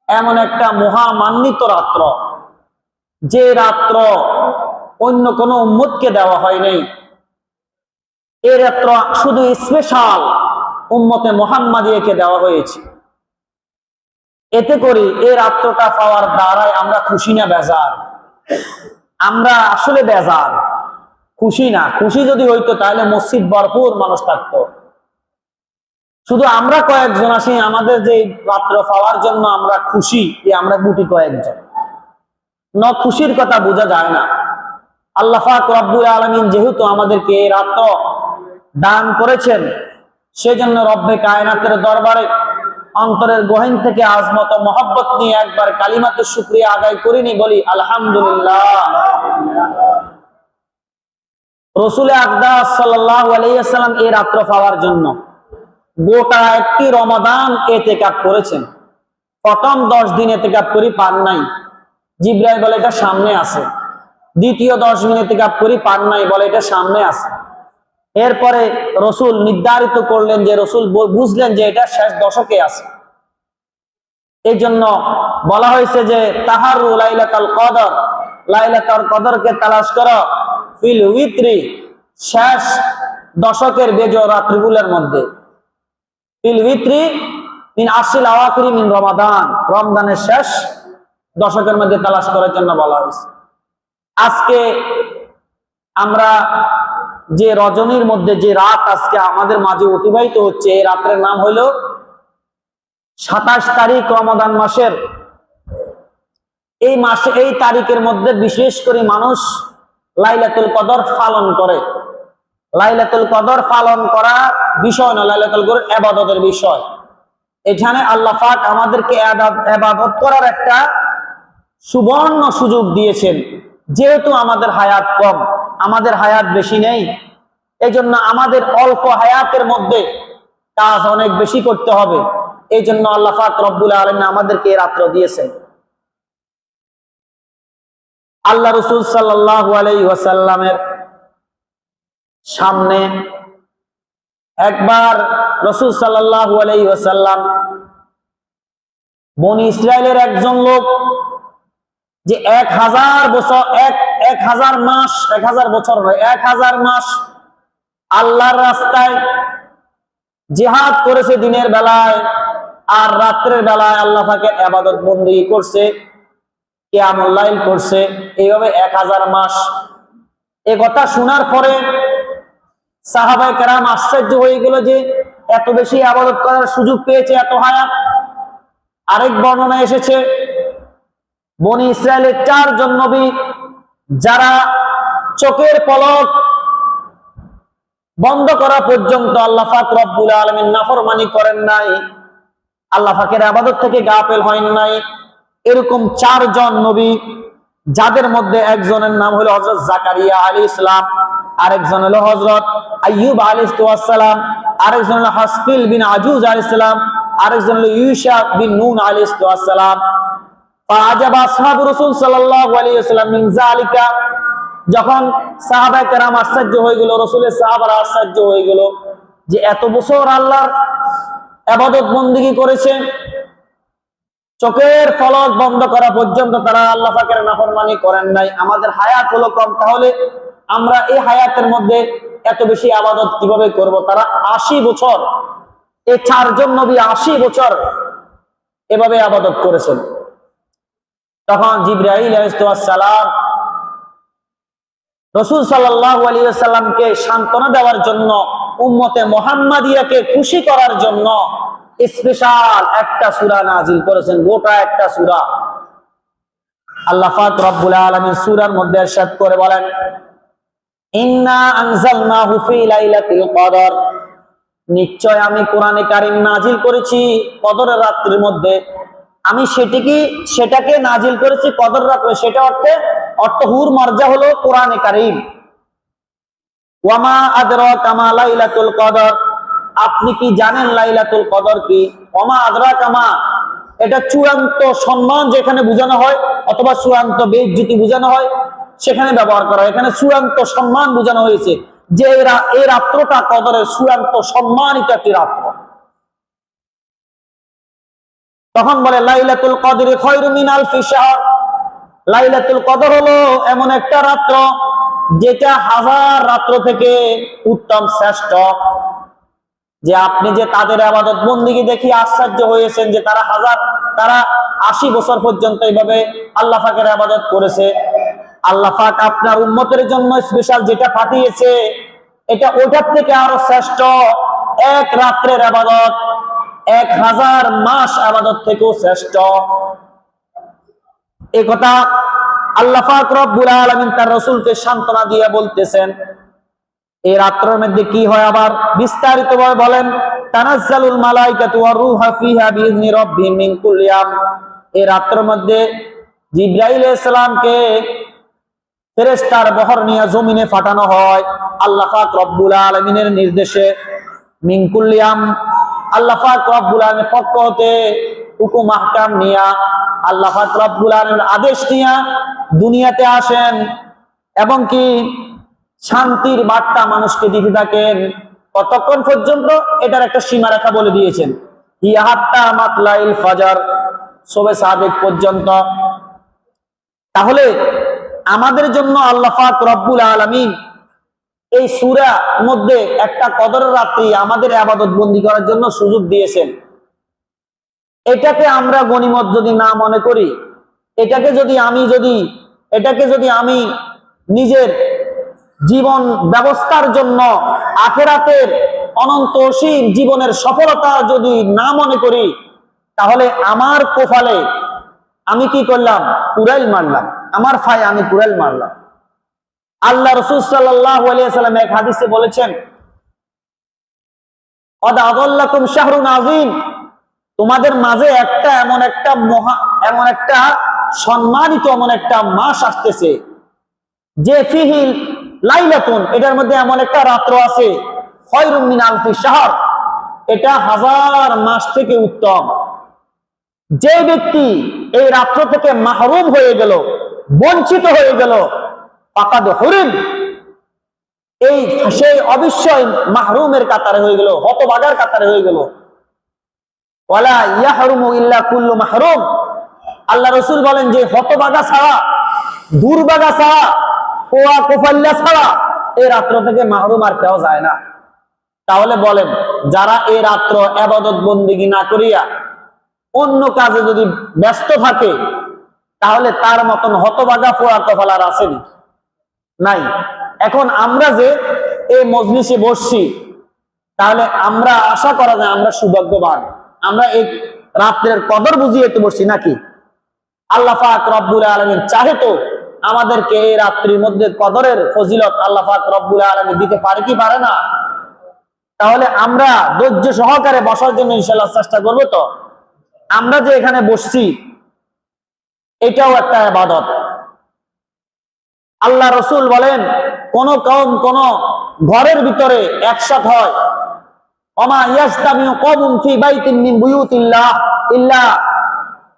এমন একটা মহামান্বিত রাত্র, যে রাত্র অন্য কোনো উম্মতকে দেওয়া হয় নাই। এই রাত্র শুধু স্পেশাল উম্মতে মুহাম্মাদিয়াকে দেওয়া হয়েছে। এতে করে এই রাত্রটা পাওয়ার দ্বারাই আমরা খুশি না বেজার? আমরা আসলে বেজার, খুশি না। খুশি যদি হইতো তাহলে মসজিদ ভরপুর মানুষ থাকতো। শুধু আমরা কয়েকজন আসি, আমাদের যে রাত্র পাওয়ার জন্য আমরা খুশি, আমরা গুটি কয়েকজন। খুশির কথা বোঝা যায় না। আল্লাহ পাক রব্বুল আলামিন যেহেতু আমাদেরকে এই রাত্র দান করেছেন, সেজন্য রব্বে কায়নাতের দরবারে অন্তরের গহীন থেকে আজমত মহব্বত নিয়ে একবার কালিমাতুশ শুকরিয়া আদায় করিনি, বলি আলহামদুলিল্লাহ। রাসূল আকরাম সাল্লাল্লাহু আলাইহি ওয়াসাল্লাম এই রাত্র পাওয়ার জন্য গোটা একটি রমাদান ইতিকাফ করেছেন। প্রথম 10 দিন ইতিকাফ করি, পান নাই। জিবরাইল বলে এটা সামনে আছে। দ্বিতীয় 10 দিন ইতিকাফ করি, পান নাই, বলে এটা সামনে আছে। এরপরে রাসূল নির্ধারিত করলেন যে রাসূল বুঝলেন যে এটা শেষ দশকে আছে। এই জন্য বলা হয়েছে যে তাহারু লাইলাতুল কদর, লাইলাতুল কদরকে তালাশ করো ফিল উইত্রি, শেষ দশকের বেজোড় রাত্রিগুলোর মধ্যে। ফিল উইত্রি মিন আশরিল আওয়াখিরি মিন রমাদান, রমজানের শেষ দশকের মধ্যে তালাশ করার জন্য বলা হয়েছে। আজকে আমরা যে রজনীর মধ্যে যে রাত আজকে আমাদের মাঝে অতিবাহিত হচ্ছে, এই রাতের নাম হইল 27 তারিখ রমাদান মাসের। এই মাসে এই তারিখের মধ্যে বিশেষ করে মানুষ লাইলাতুল কদর পালন করে। লাইলাতুল কদর পালন করা বিষয় না, লাইলাতুল কদর ইবাদতের বিষয়। এখানে আল্লাহ পাক আমাদেরকে ইবাদত করার একটা সুবর্ণ সুযোগ দিয়েছেন। যেহেতু আমাদের হায়াত কম, আমাদের হায়াত বেশি নেই, এই জন্য আমাদের অল্প হায়াতের মধ্যে কাজ অনেক বেশি করতে হবে। এই জন্য আল্লাহ পাক রব্বুল আলামিন আমাদেরকে এই রাত্র দিয়েছেন। আল্লাহ রাসূল সাল্লাল্লাহু আলাইহি ওয়াসাল্লামের সামনে একবার রাসূল সাল্লাল্লাহু আলাইহি ওয়াসাল্লাম বনি ইসরাইলের একজন লোক, যে 1000 বছর 1000 মাস, 1000 বছর নয়, 1000 মাস আল্লাহর রাস্তায় জিহাদ করেছে দিনের বেলায়, আর রাত্রের বেলায় আল্লাহ পাকের ইবাদত বندگی করছে, কিয়ামুল লাইল করছে, এইভাবে 1000 মাস। এই কথা শোনার পরে সাহাবায়ে কেরাম আশ্চর্য হয়ে গেল যে এত বেশি ইবাদত করার সুযোগ পেয়েছে, এত হায়াত। আরেক বর্ণনা এসেছে বনি ইসরাইলের 4 জন নবী, যারা চোখের পলক বন্ধ করা পর্যন্ত আল্লাহ পাক রব্বুল আলামিন নাফরমানি করেন নাই, আল্লাহ পাকের ইবাদত থেকে গাফেল হয় নাই। এরকম 4 জন নবী, যাদের মধ্যে একজনের নাম হলো হযরত জাকারিয়া আলাইহিস সালাম, আরেকজন হলো হযরত আইয়ুব আলাইহিস সালাম, আরেকজন হলো হাসকিল বিন আজুজ আলাইহিস সালাম, আরেকজন হলো ইউশা বিন নুন আলাইহিস সালাম। ফাআজাবা আসহাবু রাসূল সাল্লাল্লাহু আলাইহি ওয়াসাল্লাম মিন যালিকা, যখন সাহাবায়ে কেরাম আশ্চর্য হয়ে গেল, রাসূলের সাহাবারা আশ্চর্য হয়ে গেল যে এত বছর আল্লাহর ইবাদত বندگی করেছে, চোখের পলক বন্ধ করা পর্যন্ত তারা আল্লাহ পাকের নাফরমানি করেন নাই। আমাদের হায়াত হলো কম, তাহলে আমরা এই হায়াতের মধ্যে এত বেশি ইবাদত কিভাবে করব? তারা 80 বছর, এই 4 জন নবী 80 বছর এভাবে ইবাদত করেছেন। তখন জিবরাইল আলাইহিস সালাম রাসূল সাল্লাল্লাহু আলাইহি ওয়াসাল্লামকে সান্ত্বনা দেওয়ার জন্য, উম্মতে মুহাম্মাদিয়াকে খুশি করার জন্য স্পেশাল একটা সূরা নাজিল করেছেন, গোটা একটা সূরা। আল্লাহ পাক রব্বুল আলামিন সূরার মধ্যে ইরশাদ করে বলেন, ইন্না আনজালনাহু ফি লাইলাতিল কদর, নিশ্চয় আমি কোরআনে কারীম নাজিল করেছি কদরের রাত্রির মধ্যে। আমি সেটাকে নাজিল করেছি কদর রাত্রে, সেটা অর্থ হুর মারজা হলো কোরআনে কারীম। ওয়ামা আদরাকা মা লাইলাতুল কদর, আপনি কি জানেন লাইলাতুল কদর কি? ওয়ামা আদরাকা মা, এটা চূড়ান্ত সম্মান যেখানে বোঝানো হয়, অথবা চূড়ান্ত বেইজ্জতি বোঝানো হয়, সেখানে ব্যবহার করা হয়। এখানে চূড়ান্ত সম্মান বোঝানো হয়েছে যে এই রাত্রটা কদরের চূড়ান্ত সম্মানিত একটি রাত্র। তখন বলে লাইলাতুল কদরি খায়রুম মিন আলফি শাহর, লাইলাতুল কদর হলো এমন একটা রাত্র যেটা হাজার রাত্র থেকে উত্তম, শ্রেষ্ঠ। যে আপনি যে তাদের ইবাদত বন্দেগী দেখি আশ্চর্য হয়েছেন যে তারা 80 বছর পর্যন্ত এইভাবে আল্লাহ পাকের ইবাদত করেছে। আল্লাহ পাক আপনার উম্মতের জন্য স্পেশাল যেটা পাঠিয়েছে এটা ওইটার থেকে আরো শ্রেষ্ঠ। এক রাত্রের ইবাদত 1000 মাস ইবাদত থেকেও শ্রেষ্ঠ। এই কথা আল্লাহ পাক রব্বুল আলামিন তার রাসূলকে সান্ত্বনা দিয়ে বলতেছেন। এই রাত্রের মধ্যে কি হয় আবার বিস্তারিত ভাবে বলেন, তানাজ্জালুল মালাইকাতু ওয়ার রূহু ফিহা বিইذনি রাব্বিহিম মিন কুল্লি আমর। এই রাত্রের মধ্যে জিবরাইল আলাইহিস সালামকে ফেরেশতার বহর নিয়ে জমিনে পাঠানো হয় আল্লাহ পাক রব্বুল আলামিনের নির্দেশে। মিন কুল্লি আমর, আল্লাহ পাক রব্বুল আলামিনের পক্ষ হতে হুকুম আহকাম নিয়া, আল্লাহ পাক রব্বুল আলামিনের আদেশ নিয়া দুনিয়াতে আসেন এবং কি শান্তির বার্তা মানুষকে দিতে থাকেন। কতক্ষণ পর্যন্ত? এটার একটা সীমারেখা বলে দিয়েছেন, ইয়া হাত্তা মাতলাইল ফাজর, শবে সাদেক পর্যন্ত। তাহলে আমাদের জন্য আল্লাহ পাক রব্বুল আলামিন এই সূরা মধ্যে একটা কদরের রাত্রি আমাদের ইবাদত বন্দি করার জন্য সুযোগ দিয়েছেন। এটাকে আমরা গনিমত যদি না মনে করি, এটাকে যদি আমি নিজের জীবন ব্যবস্থার জন্য আখিরাতের অনন্ত অসীম জীবনের সফলতা যদি না মনে করি, তাহলে আমার কোফালে আমি কি করলাম? কুড়াইল মারলাম, আমার ফায় আমি কুড়াইল মারলাম। আল্লাহ রাসূল সাল্লাল্লাহু আলাইহি ওয়াসাল্লাম এক হাদিসে বলেছেন, কদ আযাল্লাকুম শাহরুন আযীম, তোমাদের মাঝে এমন একটা সম্মানিত এমন একটা মাস আসতেছে যে ফিহিল লাইলাতুন, এটার মধ্যে এমন একটা রাত্র আছে খায়রুম মিন আলফি শাহর, এটা 1000 মাস থেকে উত্তম। যে ব্যক্তি এই রাত্র থেকে মাহরুম হয়ে গেল, বঞ্চিত হয়ে গেল, ফাকাদ হুরিম, সেই অবশ্যই মাহরুমের কাতারে হয়ে গেল, হতভাগার কাতারে হয়ে গেল। ওয়ালা ইয়াহরুমু ইল্লা কুল্লু মাহরুম, আল্লাহ রাসূল বলেন যে হতভাগা ছাড়া, দুর্ভাগা ছাড়া, কোয়া কোফাল্লা ছাড়া এই রাত্র থেকে মাহরুম আর কেউ যায় না। তাহলে বলেন, যারা এই রাত্র ইবাদত বন্দেগী না করিয়া অন্য কাজে যদি ব্যস্ত থাকে, তাহলে তার মতন হতভাগা পোয়া কপাল আর আসেনি? নাই। এখন আমরা যে এই মজলিসে বসছি, তাহলে আমরা আশা করা যায় আমরা সৌভাগ্যবান, আমরা এই রাত্রের কদর বুঝিয়ে তো বসছি নাকি? আল্লাহ পাক রব্বুল আলামিন চাহে তো আমাদেরকে এই রাত্রির মধ্যে কদরের ফজিলত আল্লাহ পাক রব্বুল আলামিন দিতে পারে কি পারে না? তাহলে আমরা ধৈর্য সহকারে বসার জন্য ইনশাআল্লাহ চেষ্টা করবো। তো আমরা যে এখানে বসছি এটাও একটা ইবাদত। আল্লাহ রাসূল বলেন, কোন কওম কোন ঘরের ভিতরে একসাথ হয়, ওমা ইয়াস্তামিউ কওমুন ফি বাইতিন মিন বুয়ুতিল্লাহ ইল্লা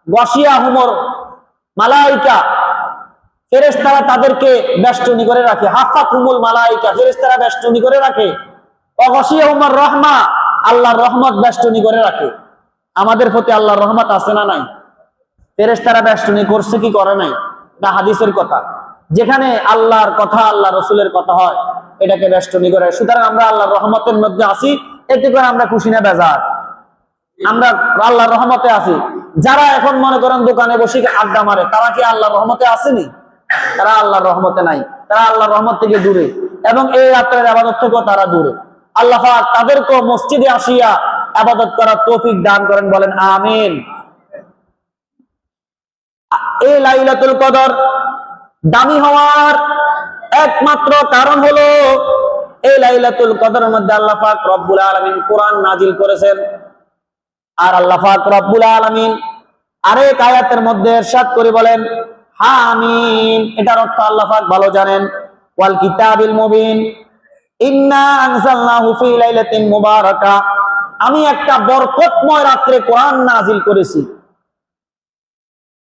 গাশিয়াহুমুর মালায়েকা, ফেরেশতারা তাদেরকে বেষ্টনী করে রাখে, হাফাতুহুমুল মালায়েকা, ফেরেশতারা বেষ্টনী করে রাখে, ওয়া গাশিয়াহুমুর রাহমা, আল্লাহর রহমত বেষ্টনী করে রাখে। আমাদের প্রতি আল্লাহর রহমত আছে না নাই? ফেরেশতারা বেষ্টনী করছে কি করে নাই? না, হাদিসের কথা। যেখানে আল্লাহর কথা, আল্লাহ রসুলের কথা হয়, এটাকে বেষ্টনী করে। সুতরাং আমরা আল্লাহর রহমতের মধ্যে আছি, এতে করে আমরা খুশি না বেজার? আমরা আল্লাহর রহমতে আছি। যারা এখন মনে করেন দোকানে বসে আড্ডা মারে, তারা কি আল্লাহর রহমতে আসেনি? তারা আল্লাহর রহমতে নাই, তারা আল্লাহর রহমত থেকে দূরে, এবং এই রাত্রের ইবাদত থেকেও তারা দূরে। আল্লাহ পাক তাদেরকে মসজিদে আসিয়া ইবাদত করার তৌফিক দান করেন, বলেন আমিন। এই লাইলাতুল কদর দামি হওয়ার একমাত্র কারণ হলো এই লাইলাতুল কদরের মধ্যে আল্লাহ পাক রব্বুল আলামিন কোরআন নাজিল করেছেন। আর আল্লাহ পাক রব্বুল আলামিন আরেক আয়াতের মধ্যে ইরশাদ করে বলেন হামিম, এটার অর্থ আল্লাহ পাক ভালো জানেন। ওয়াল কিতাবিল মুবিন, ইন্না আনজালনাহু ফি লাইলাতিন মুবারাকা, আমি একটা বরকতময় রাত্রে কোরআন নাজিল করেছি।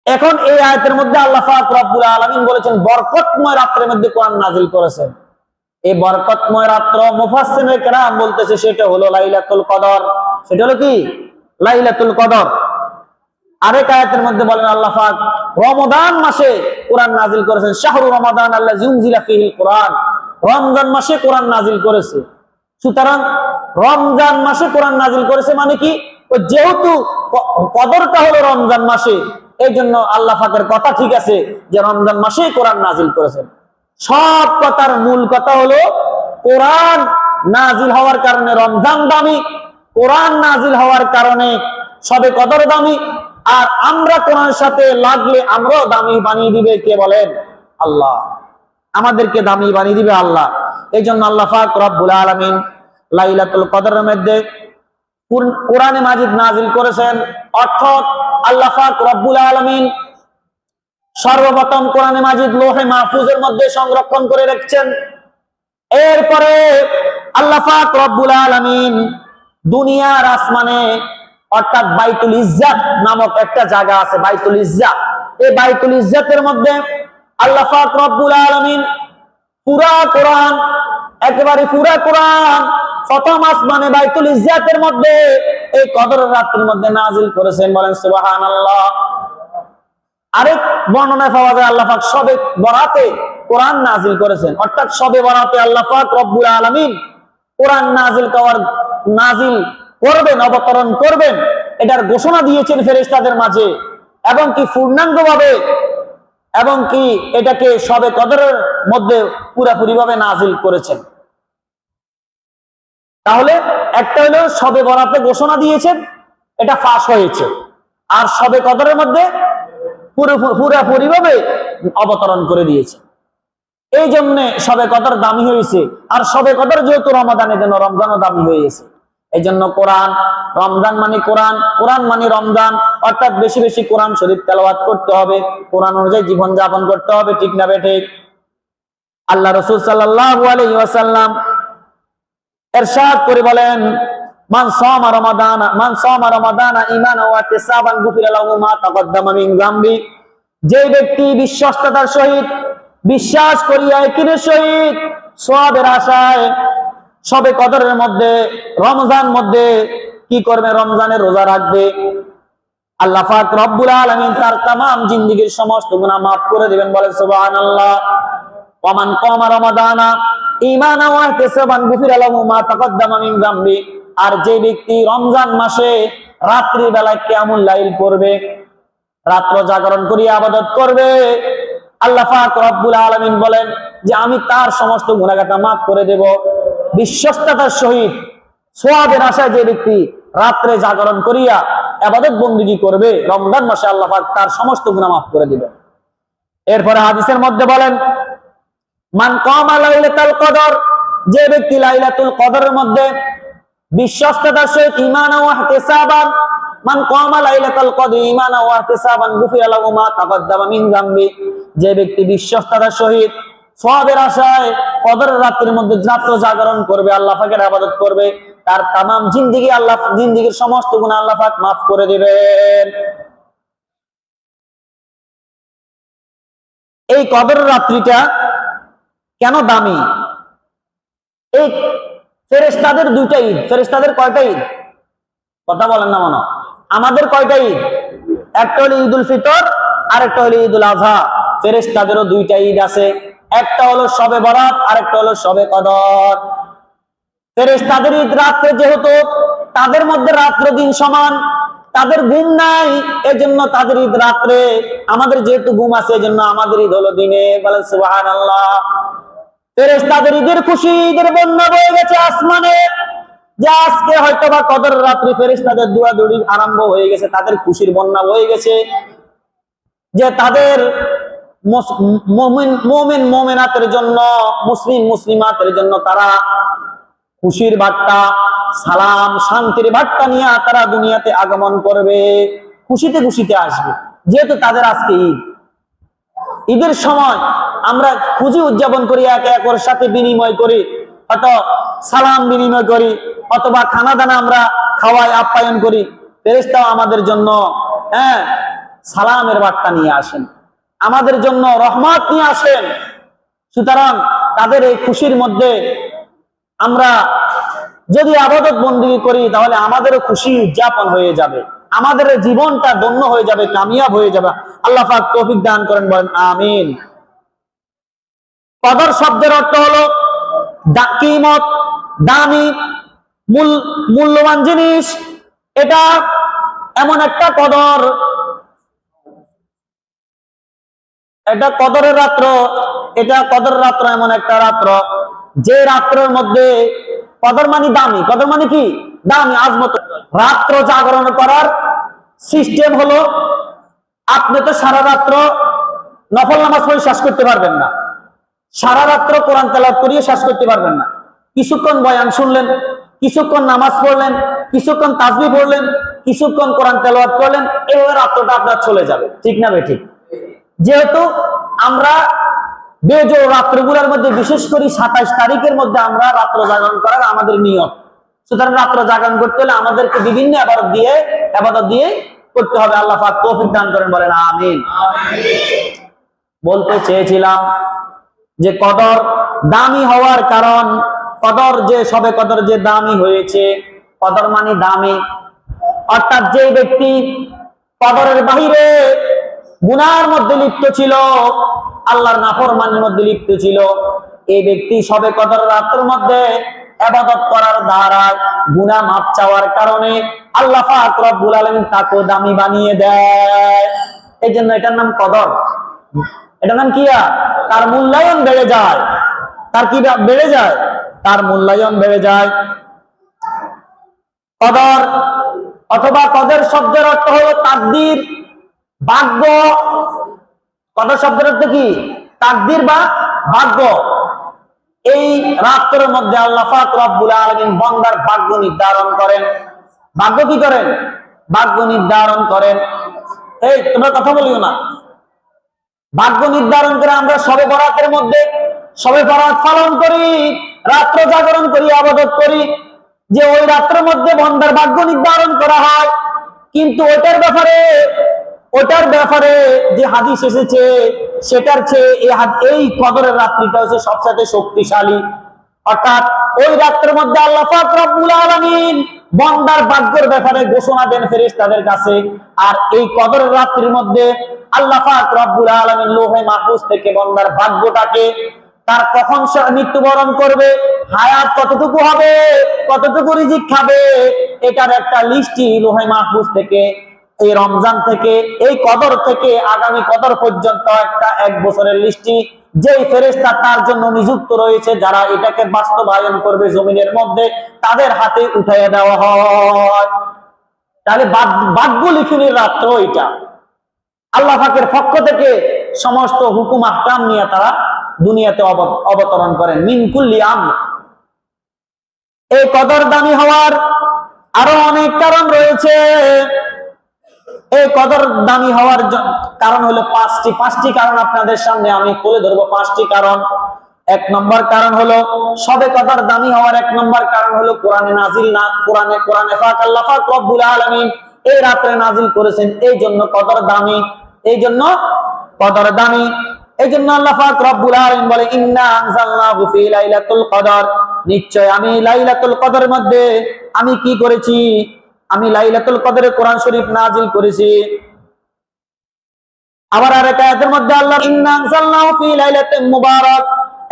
এখন এই আয়াতের মধ্যে আল্লাহ পাক রব্বুল আলামিন বলেছেন বরকতময় রাত্রের মধ্যে কোরআন নাজিল করেছেন। এই বরকতময় রাত্র মুফাসসিরিনে কেরাম বলতেছে সেটা হলো লাইলাতুল কদর। সেটা হলো কি? লাইলাতুল কদর। আরেক আয়াতের মধ্যে বলেন আল্লাহ পাক রমাদান মাসে কোরআন নাজিল করেছেন, শাহরু রমাদান আল্লাযী উনজিলা ফীহিল কোরআন, রমজান মাসে কোরআন নাজিল করেছে। সুতরাং রমজান মাসে কোরআন নাজিল করেছে মানে কি, যেহেতু কদরটা হলো রমজান মাসে, এই জন্য আল্লাহ পাকের কথা ঠিক আছে যে রমজান মাসেই কোরআন নাজিল করেছেন। সব কথার মূল কথা হলো কোরআন নাজিল হওয়ার কারণে রমজান দামি, কোরআন নাজিল হওয়ার কারণে সবে কদর দামি, আর আমরা কোরআনের সাথে লাগলে আমরাও দামি বানিয়ে দিবে কে বলেন? আল্লাহ। আমাদেরকে দামি বানিয়ে দিবে আল্লাহ। এই জন্য আল্লাহ পাক রব্বুল আলামিন লাইলাতুল কদরের মধ্যে কোরআনে মাজিদ নাজিল করেছেন। অর্থাৎ আল্লাহ পাক রব্বুল আলামিন সর্বপ্রথম কোরআনে মাজিদ লোহে মাহফুজের মধ্যে সংরক্ষণ করে রেখেছেন। এরপরে আল্লাহ পাক রব্বুল আলামিন দুনিয়ার আসমানে অর্থাৎ বাইতুল ইজ্জাত নামক একটা জায়গা আছে, বাইতুল ইজ্জাত। এই বাইতুল ইজ্জাতের মধ্যে আল্লাহ পাক রব্বুল আলামিন পুরা কোরআন, একেবারে পুরা কোরআন প্রথম আসমানে বাইতুল ইজ্জাতের মধ্যে এই কদরের রাতের মধ্যে নাজিল করেছেন। বলেন সুবহানাল্লাহ। আরেক বর্ণনায় পাওয়া যায় আল্লাহ পাক শবে বরাতে কোরআন নাজিল করেছেন। অর্থাৎ শবে বরাতে আল্লাহ পাক রব্বুল আলামিন কোরআন নাজিল করবেন, অবতরণ করবেন, এটার ঘোষণা দিয়েছেন ফেরেশতাদের মাঝে, এবং কি পূর্ণাঙ্গভাবে, এবং কি এটাকে শবে কদরের মধ্যে পুরোপুরি ভাবে নাজিল করেছেন। তাহলে একটা হলো শবে বরাতে ঘোষণা দিয়েছেন, এটা ফাঁস হয়েছে, আর শবে কদরের মধ্যে পুরোপুরি ভাবে অবতরণ করে দিয়েছে। এই জন্য শবে কদর দামি হয়েছে। আর শবে কদর যেহেতু রমাদানের জন্য, রমজানও দামি হয়ে গেছে। এই জন্য কোরআন, রমজান মানে কোরআন, কোরআন মানে রমজান, অর্থাৎ বেশি বেশি কোরআন শরীফ তেলাওয়াত করতে হবে, কোরআন অনুযায়ী জীবন যাপন করতে হবে। ঠিক না বেঠিক? আল্লাহ রাসূল সাল্লাল্লাহু আলাইহি ওয়াসাল্লাম ইরশাদ করে বলেন, মান সামা রমাদানা ঈমানান ওয়া ইহতিসাবান গুফিরা লাহু মা তাকদ্দামা মিন যামবি। যে ব্যক্তি বিশ্বস্ততার সহিত, বিশ্বাস করিয়া ইয়াকিনের সহিত, সওয়াবের আশায় শবে কদরের মধ্যে, রমজান মধ্যে কি করবে? রমজানের রোজা রাখবে, আল্লাহ পাক রব্বুল আলামিন তার তামাম জিন্দেগীর সমস্ত গুনাহ মাফ করে দিবেন। বলেন সুবহানাল্লাহ। ওয়া মান কামা রমাদানা ঈমানান ওয়া ইহতিসাবান গুফিরা লাহু মা তাকদ্দামা মিন যামবি। আর যে ব্যক্তি রমজান মাসে রাত্রি বেলায় কিয়ামুল লাইল করবে, রাত্র জাগরণ করিয়া ইবাদত করবে, আল্লাহ পাক রব্বুল আলামিন বলেন যে আমি তার সমস্ত গুনাহগাতা মাফ করে দেব। বিশ্বস্ততার সহিত সওয়াবের আশায় যে ব্যক্তি রাত্রে জাগরণ করিয়া ইবাদত বندگی করবে, রমজান মাসে আল্লাহ পাক তার সমস্ত গুনাহ মাফ করে দিবেন। এরপরে হাদিসের মধ্যে বলেন, মান কামা লাইলাতুল কদর, যে ব্যক্তি লাইলাতুল কদরের মধ্যে বিশ্বস্ততার সহিত ঈমান ও ইহতিসাবান, মান কামা লাইলাতুল কদর ঈমানান ওয়া ইহতিসাবান গুফিরা লাহু মা তাকদ্দামা মিন যামবি। যে ব্যক্তি বিশ্বস্ততার সহিত সওয়াবের আশায় কদরের রাতের মধ্যে রাত্র জাগরণ করবে, আল্লাহ পাকের ইবাদত করবে, তার তামাম জিন্দেগীর সমস্ত গুনাহ আল্লাহ পাক মাফ করে দিবেন। এই কদরের রাত্রিটা কেন দামি? এই ফেরেশতাদের দুইটা ঈদ। ফেরেশতাদের কয়টা ঈদ? কথা বলেন না মনে। আমাদের কয়টা ঈদ? একটা হলো ঈদুল ফিতর, আর একটা হলো ঈদুল আযহা। ফেরেশতাদেরও দুইটা ঈদ আছে, একটা হলো শবে বরাত, আর একটা হলো শবে কদর। ফেরেশতাদের ঈদ রাত্রে, যেহেতু তাদের মধ্যে রাত্র দিন সমান, তাদের ঘুম নাই, এজন্য তাদের ঈদ রাত্রে। আমাদের যেহেতু ঘুম আছে, এজন্য আমাদের ঈদ হলো দিনে। বলেন সুবহানাল্লাহ। ফেরেশতাদের ঈদের খুশি, ঈদের বন্যা বয়ে গেছে আসমানে, যে আজকে হয়তো বা কদর রাত্রি ফেরেশতাদের দৌড়াদৌড়ি আরম্ভ হয়ে গেছে, তাদের খুশির বন্যা বয়ে গেছে, যে তাদের মুমিন মুমিনাতের জন্য, মুসলিম মুসলিমাতের জন্য তারা খুশির বার্তা, সালাম, শান্তির বার্তা নিয়ে তারা দুনিয়াতে আগমন করবে, খুশিতে খুশিতে আসবে। যেহেতু তাদের আজকে ঈদ, ঈদের সময় আমরা খুশি উদযাপন করি, একে একের সাথে বিনিময় করি, হয়তো সালাম বিনিময় করি, অথবা খানা দানা আমরা খাওয়াই, আপ্যায়ন করি। ফেরেশতাও আমাদের জন্য সালামের বার্তা নিয়ে আসেন, আমাদের জন্য রহমত নিয়ে আসেন। সুতরাং তাদের এই খুশির মধ্যে আমরা যদি ইবাদত বندگی করি, তাহলে আমাদেরও খুশি উদযাপন হয়ে যাবে। আমাদের জীবনটা ধন্য হয়ে যাবে, কামিয়াব হয়ে যাবে। আল্লাহ পাক তৌফিক দান করেন, বলেন আমিন। কদর শব্দের অর্থ হলো কিমত, দামি, মূল্যবান জিনিস। এটা এমন একটা কদর, এটা কদরের রাত্র, এটা কদরের রাত্র এমন একটা রাত্র যে রাত্রের মধ্যে কদর মানে দামি, কদর মানে কি দামি, আজমত। রাত্র জাগরণ করার সিস্টেম হলো, আপনি তো সারা রাত্র নফল নামাজ পড়ে শেষ করতে পারবেন না, সারা রাত্র কোরআন তেলাওয়াত করিয়ে শেষ করতে পারবেন না। কিছুক্ষণ বয়ান শুনলেন, কিছুক্ষণ নামাজ পড়লেন, কিছুক্ষণ তাসবিহ পড়লেন, কিছুক্ষণ কোরআন তেলাওয়াত করলেন, এইভাবে রাত্রটা আপনার চলে যাবে, ঠিক না বেঠিক? যেহেতু আমরা বেজোড় রাত্রগুলোর মধ্যে, বিশেষ করে 27 তারিখের মধ্যে আমরা রাত্র জাগরণ করার আমাদের নিয়ত, সুতরাং রাত্র জাগরণ করতে হলে আমাদেরকে বিভিন্ন ইবাদত দিয়ে করতে হবে। আল্লাহ পাক তৌফিক দান করেন, বলেন আমিন। বলতে চেয়েছিলাম যে কদর দামি হওয়ার কারণ, কদর যে সবে কদর যে দামি হয়েছে, কদর মানে দামি, অর্থাৎ যে ব্যক্তি কদরের বাহিরে গুনার মধ্যে লিপ্ত ছিল, আল্লাহর নাফরমানির মধ্যে লিপ্ত ছিল, এই ব্যক্তি সবে কদর রাতের মধ্যে ইবাদত করার দ্বারা, গুনাহ মাফ চাওয়ার কারণে আল্লাহ পাক রব্বুল আলামিন তাকে দামি বানিয়ে দেয়। এই জন্য এটার নাম কদর। এটার নাম কি? তার মূল্যায়ন বেড়ে যায়। তার কি বেড়ে যায়? তার মূল্যায়ন বেড়ে যায়। কদর অথবা কদর শব্দের অর্থ হলো তাকদীর, ভাগ্য। কদর শব্দের অর্থ কি? তাকদীর বা ভাগ্য। এই রাতের মধ্যে আল্লাহ পাক রব্বুল আলামিন বান্দার ভাগ্য নির্ধারণ করেন। ভাগ্য কি করেন? ভাগ্য নির্ধারণ করেন। এই তোমরা কথা বলিও না। ভাগ্য নির্ধারণ করে আমরা শবে বরাতের মধ্যে শবে বরাত পালন করি, রাত্র জাগরণ করি, ইবাদত করি, যে ওই রাত্রের মধ্যে বান্দার ভাগ্য নির্ধারণ করা হয়। কিন্তু ওটার ব্যাপারে যে হাদিস এসেছে, সেটার চেয়ে এই কদরের রাত্রিটা হচ্ছে সবচেয়ে শক্তিশালী। অর্থাৎ ওই রাত্রের মধ্যে আল্লাহ পাক রব্বুল আলামিন বান্দার ভাগ্যের ব্যাপারে ঘোষণা দেন ফেরেশতাদের কাছে। আর এই কদরের রাত্রির মধ্যে আল্লাহ পাক রব্বুল আলামিন লৌহে মাহফুজ থেকে বান্দার ভাগ্যটাকে, তার কখন সে মৃত্যুবরণ করবে, হায়াত কতটুকু হবে, কতটুকু রিজিক খাবে, এটার একটা লিস্টি লৌহে মাহফুজ থেকে, এই রমজান থেকে, এই কদর থেকে আগামী কদর পর্যন্ত একটা 1 বছরের লিস্টি যেই ফেরেশতা তার জন্য নিযুক্ত রয়েছে, যারা এটাকে বাস্তবায়ন করবে জমিনের মধ্যে, তাদের হাতে উঠাইয়া দেওয়া হয়। তাহলে ভাগ্য লিখনের রাত্র এটা। আল্লাহ পাকের পক্ষ থেকে সমস্ত হুকুম আহকাম নিয়ে তারা দুনিয়াতে অবতরণ করেন, মিন কুল্লি আমর। এই কদর দামি হওয়ার আরো অনেক কারণ রয়েছে। এই কদর দামি হওয়ার কারণ হলো 5টি কারণ আপনাদের সামনে আমি তুলে ধরবো। 5টি কারণ। 1 নম্বর কারণ হলো সবে কদর দামি হওয়ার 1 নম্বর কারণ হলো কোরআনে নাজিল না, কোরআনে পাক আল্লাহ পাক রব্বুল আলামিন এই রাতে নাজিল করেছেন, এই জন্য কদর দামি। এই জন্য কদর দামি। এই জন্য আল্লাহ পাক রব্বুল আলামিন বলে, ইন্না আনজালনাহু ফি লাইলাতুল কদর, নিশ্চয় আমি লাইলাতুল কদরের মধ্যে আমি কি করেছি, আমি লাইলাতুল কদরে কোরআন শরীফ নাজিল করেছি। আবার আরেক আয়াতের মধ্যে আল্লাহ ইন্না আনজালনাহু ফি লাইলাতিন মুবারাক,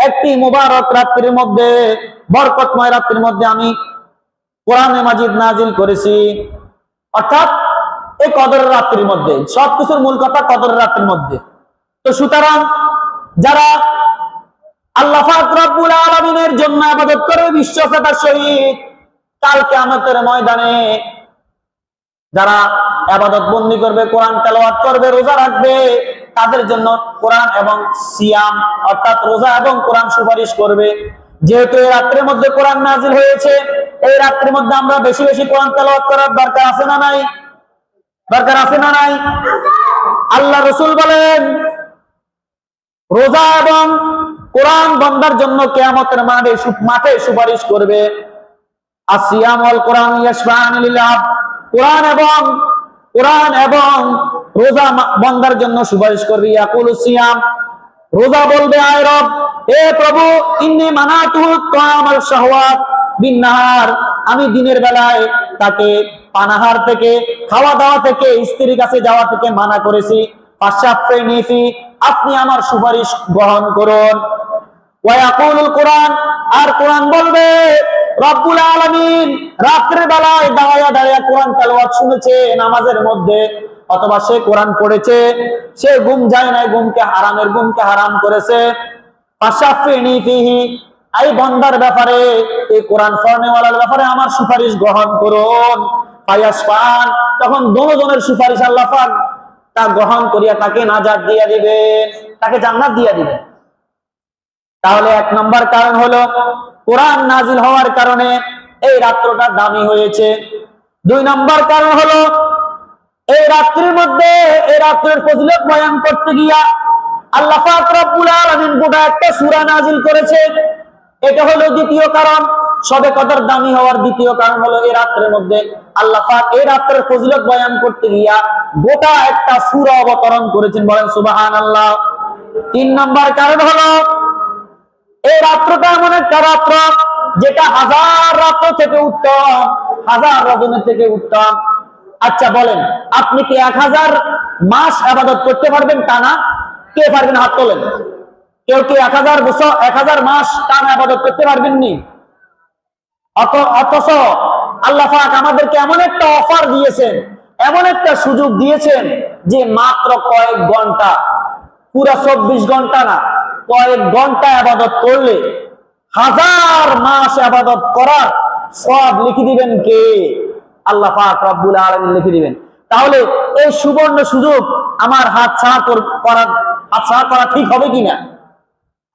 একটি মুবারক রাত্রির মধ্যে, বরকতময় রাত্রির মধ্যে আমি কোরআনে মাজিদ নাজিল করেছি। অর্থাৎ এই কদরের রাত্রির মধ্যে, সবকিছুর মূল কথা কদরের রাত্রির মধ্যে। তো সুতরাং যারা আল্লাহ পাক রব্বুল আলামিনের জন্য ইবাদত করে বিশ্বস্ততার সহিত, কাল কিয়ামতের ময়দানে যারা ইবাদত বন্দি করবে, কোরআন তেলাওয়াত করবে, রোজা রাখবে, তাদের জন্য কোরআন এবং সিয়াম অর্থাৎ রোজা এবং কোরআন সুপারিশ করবে। যেহেতু এই রাত্রির মধ্যে কোরআন নাজিল হয়েছে, এই রাত্রির মধ্যে আমরা বেশি বেশি কোরআন তেলাওয়াত করার দরকার আছে না নাই? দরকার আছে না নাই? আল্লাহ রাসূল বলেন, রোজা এবং কোরআন বান্দার জন্য কিয়ামতের মাঠে সুপারিশ করবে। আসিয়াম ওয়াল কোরআন ইয়াশফাআন লিল আবদ, কোরআন এবং রোজা বান্দার জন্য সুপারিশ করবে। ইয়াকুলু সিয়াম, রোজা বলবে, আয় রব, হে প্রভু, ইন্নী মানাতুহু তাআম ওয়াল শাহওয়াত বিন নাহার, আমি দিনের বেলায় তাকে পানাহার থেকে, খাওয়া দাওয়া থেকে, স্ত্রীর কাছে যাওয়া থেকে মানা করেছি। আপনি আমার সুপারিশ গ্রহণ করুন। ওয়ায়াকুলুল কোরআন, আর কোরআন বলবে রব্বুল আলামিন রাতের বেলায় দাঁড়ায়া দাঁড়ায়া কোরআন তেলাওয়াত শুনেছে নামাজের মধ্যে, অথবা সে কোরআন পড়েছে, সে ঘুম যায় নাই, ঘুমকে হারাম করেছে। ফাশাফিনি ফিহি, এই বান্দার ব্যাপারে, এই কোরআন পড়নেওয়ালার ব্যাপারে আমার সুপারিশ গ্রহণ করুন। ফায়াসফান, তখন দুজনের সুপারিশ আল্লাহ পাক তা গ্রহণ করিয়া তাকে নাজাত দিয়া দিবেন, তাকে জান্নাত দিয়া দিবেন। তাহলে এক নম্বর কারণ হলো কোরআন নাজিল হওয়ার কারণে এই রাত্রটা দামি হয়েছে। দুই নম্বর কারণ হলো এই রাত্রির মধ্যে, এই রাত্রের ফজিলত বয়ান করতে গিয়া আল্লাহ পাক রব্বুল আলামিন গোটা একটা সূরা নাজিল করেছে। এটা হলো দ্বিতীয় কারণ। সবে কদর দামি হওয়ার দ্বিতীয় কারণ হলো এই রাত্রের মধ্যে আল্লাহ পাক এই রাত্রের ফজিলত বয়ান করতে গিয়া গোটা একটা সূরা অবতরণ করেছেন, বলেন সুবহানাল্লাহ। তিন নম্বর কারণ হলো এই রাত্রটা এমন একটা রাত্র যেটা হাজার রাত্র থেকে উত্তম, হাজার রজনী থেকে উত্তম। আচ্ছা বলেন, আপনি কি 1000 মাস ইবাদত করতে পারবেন টানা? কে পারবেন? হাত তোলেন। কেউ কি 1000 বছর 1000 মাস টানা ইবাদত করতে পারবেন নি? অথচ আল্লাহ পাক আমাদেরকে এমন একটা অফার দিয়েছেন, এমন একটা সুযোগ দিয়েছেন যে মাত্র কয়েক ঘন্টা, পুরা 24 ঘন্টা না, কয়েক ঘন্টা ইবাদত করলে 1000 মাস ইবাদত করার সওয়াব লিখে দিবেন কে? আল্লাহ পাক রব্বুল আলামিন লিখে দিবেন। তাহলে এই সুবর্ণ সুযোগ আমার হাতছাড়া করা ঠিক হবে কিনা?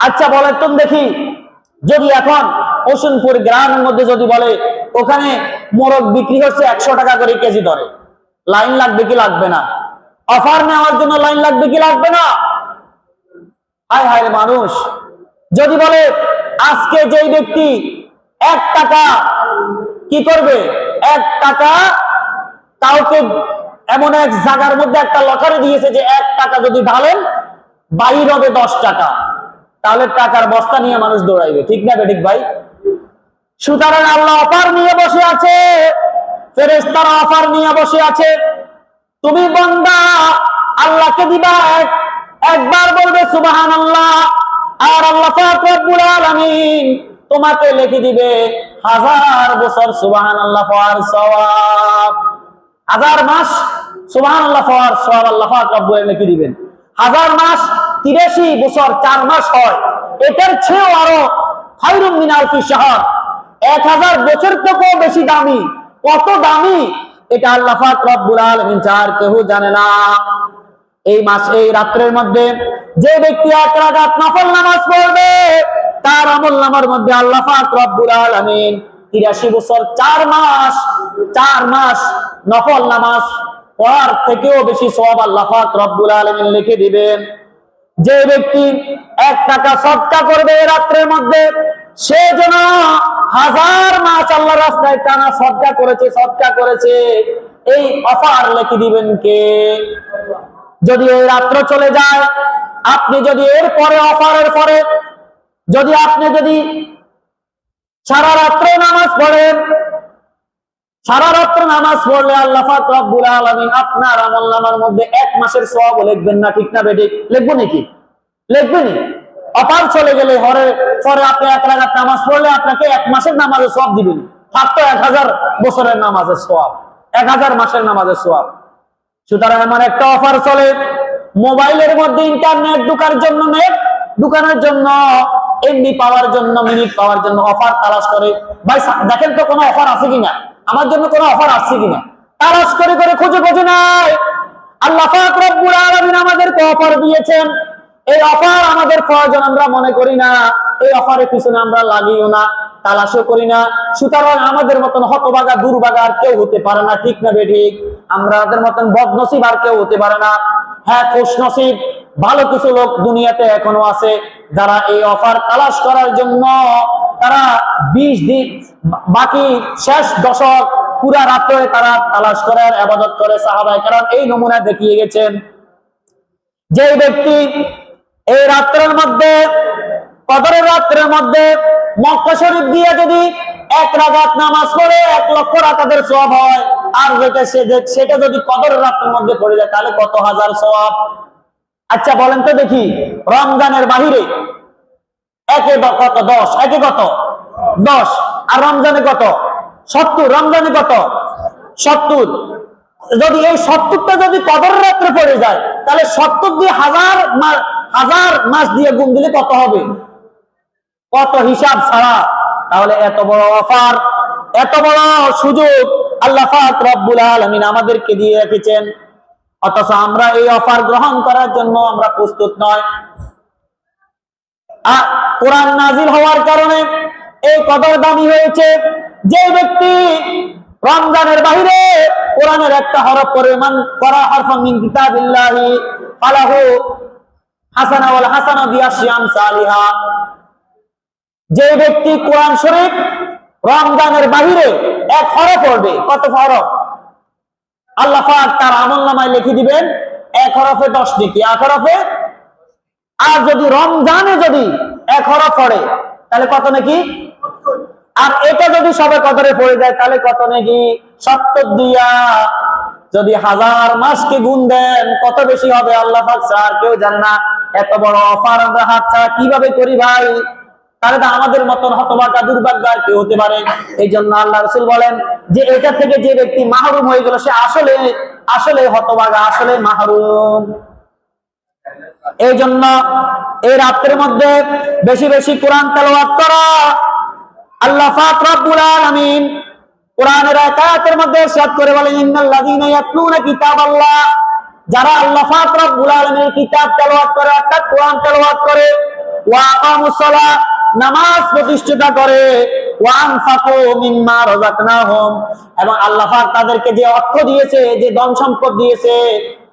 আচ্ছা বলেন তো দেখি, যদি এখন হোসেনপুর গ্রামের মধ্যে যদি বলে ওখানে মোরগ বিক্রি হচ্ছে 100 টাকা করে কেজি দরে, লাইন লাগবে কি লাগবে না? অফার নেওয়ার জন্য লাইন লাগবে কি লাগবে না? হায় হায় মানুষ যদি বলে আজকে যেই ব্যক্তি 1 টাকা কি করবে, 1 টাকা কাউকে এমন এক জায়গার মধ্যে একটা লটারি দিয়েছে যে 1 টাকা যদি ঢালেন বাইর হবে 10 টাকা, তাহলে টাকার বস্তা নিয়ে মানুষ দৌড়াইবে, ঠিক না বেঠিক ভাই? সুতরাং আল্লাহ অফার নিয়ে বসে আছে, ফেরেশতারা অফার নিয়ে বসে আছে। তুমি বান্দা আল্লাহকে দিবা একবার বলবে সুবহানাল্লাহ, আর আল্লাহ পাক রব্বুল আলামিন তোমাকে লিখে দিবে 1000 বছর সুবহানাল্লাহ পড়ার সওয়াব। 1000 মাস সুবহানাল্লাহ পড়ার সওয়াব আল্লাহ পাক রব্বুল আলামিন লিখে দিবেন। 1000 মাস 83 বছর 4 মাস হয়, এটার চেয়েও আরো খায়রুম মিন আলফি শাহর, 1000 বছর থেকেও বেশি দামি। কত দামি এটা আল্লাহ পাক রব্বুল আলামিন ছাড়া কেউ জানে না। এই মাস, এই রাত্রের মধ্যে যে ব্যক্তি 1 রাকাত নফল নামাজ পড়বে তার আমলনামার মধ্যে আল্লাহ পাক রব্বুল আলামিন 83 বছর 4 মাস নফল নামাজ পড়ার থেকেও বেশি সওয়াব আল্লাহ পাক রব্বুল আলামিন লিখে দিবেন। যে ব্যক্তি 1 টাকা সদকা করবে এই রাত্রের মধ্যে, সে যেন 1000 মাস আল্লাহর রাস্তায় টানা সদকা করেছে। এই অফার লিখে দিবেন কে? যদি এই রাত্র চলে যায়, আপনি যদি এর পরে অফারের পরে যদি আপনি যদি সারা রাত্র নামাজ পড়েন, সারা রাত্র নামাজ পড়লে আল্লাহ পাক রব্বুল আলামিন আপনার আমলনামার মধ্যে 1 মাসের সওয়াব লিখবেন না, ঠিক না বেঠিক? লিখবো নাকি? লিখবেনি। অফার চলে গেলে পরে আপনি 1 রাকাত নামাজ পড়লে আপনাকে 1 মাসের নামাজের সওয়াব দিবেন, মাত্র 1000 বছরের নামাজের সওয়াব, 1000 মাসের নামাজের সওয়াব। সুতরাং আমার একটা অফার চলে, মোবাইলের মধ্যে ইন্টারনেট ঢুকানোর জন্য, এমবি পাওয়ার জন্য, মিনিট পাওয়ার জন্য অফার তালাশ করে। ভাই দেখেন তো কোনো অফার আছে কিনা, আমার জন্য কোনো অফার আসছে কিনা, তালাশ করে খুঁজে নাই। আল্লাহ পাক রব্বুল আলামিন আমাদেরকে অফার দিয়েছেন, এই অফার আমাদের প্রয়োজন আমরা মনে করি না, এই অফারের পিছনে আমরা লাগিও না, তালাশও করি না। সুতরাং আমাদের মতন হতভাগা দুর্ভাগা আর কেউ হতে পারে না, ঠিক না বেঠিক? আমাদের মতন বদনসিব আর কেউ হতে পারে না। হ্যাঁ, খুশনসিব ভালো কিছু লোক দুনিয়াতে এখনো আছে যারা এই অফার তালাশ করার জন্য তারা 20 দিন বাকি শেষ দশক পুরা রাত্রে তারা তালাশ করার ইবাদত করে। সাহাবায়ে কেরাম এই নমুনা দেখিয়ে গেছেন। যে ব্যক্তি এই রাত্রের মধ্যে, কদরের রাত্রের মধ্যে মক্কা শরীফ দিয়ে যদি এক রাকাত নামাজ পড়ে 1,00,000 রাকাতের সওয়াব হয়। আর সেটা যদি কদরের রাতের মধ্যে পড়ে যায় তাহলে কত হাজার সওয়াব। আচ্ছা বলেন তো দেখি, রমজানের বাহিরে একে কত 10, একে কত 10, আর রমজানে কত 70, রমজানে কত 70। যদি এই 70টা যদি কদরের রাত্রে পড়ে যায় তাহলে 70 দিয়ে হাজার মাস দিয়ে গুণ দিলে কত হবে, কত হিসাব ছাড়া। তাহলে এত বড় অফার, এত বড় সুযোগ আল্লাহ পাক রব্বুল আলামিন আমাদেরকে দিয়ে রেখেছেন, অথচ আমরা এই অফার গ্রহণ করার জন্য আমরা প্রস্তুত নয়। কোরআন নাজিল হওয়ার কারণে এই কদর দামি হয়েছে। যে ব্যক্তি রমজানের বাহিরে কোরআনের একটা হরফ পরিমাণ করা হরফান মিন কিতাবিল্লাহি ফালাহু হাসানা ওয়াল হাসানা বিআশরি আমসালিহা, যে ব্যক্তি কোরআন শরীফ রমজানের বাহিরে এক হরফ পড়বে, কত হরফ আল্লাহ পাক তার আমলনামায় লিখে দিবেন, এক হরফে 10 নেকি, এক হরফে। আর যদি রমজানে যদি এক হরফ পড়ে তাহলে কত নাকি, আর এটা যদি সবে কদরে পড়ে যায় তাহলে কত নাকি 70 দিয়া যদি 1000 মাসকে গুণ দেন কত বেশি হবে আল্লাহ পাক স্যার কেউ জানে না। এত বড় অফার আমরা হাতছাড়া কিভাবে করি ভাই? তাহলে তো আমাদের মতন হতভাগা দুর্ভাগ্য আর কেউ হতে পারে। এই জন্য আল্লাহ রাসূল বলেন যে এটা থেকে যে ব্যক্তি মাহরুম হয়ে গেল সে আসলে হতভাগা, আসলে মাহরুম। এই জন্য এই রাতের মধ্যে বেশি বেশি কোরআন তেলাওয়াত করা। আল্লাহ পাক রব্বুল আলামিন কোরআনের আয়াতের মধ্যে ইরশাদ করে বলেন, ইন্নাল্লাযীনা ইয়াতলুনা কিতাবাল্লাহ, যারা আল্লাহ পাক রব্বুল আলামিনের কিতাব তেলাওয়াত করে অর্থাৎ কোরআন তেলাওয়াত করে, ওয়া আকামুস সালাহ, নামাজ প্রতিষ্ঠা করে, ওয়া আনফাকু মিম্মা রাযাকনাহুম, এবং আল্লাহ পাক তাদেরকে যে অর্থ দিয়েছে, যে ধন সম্পদ দিয়েছে,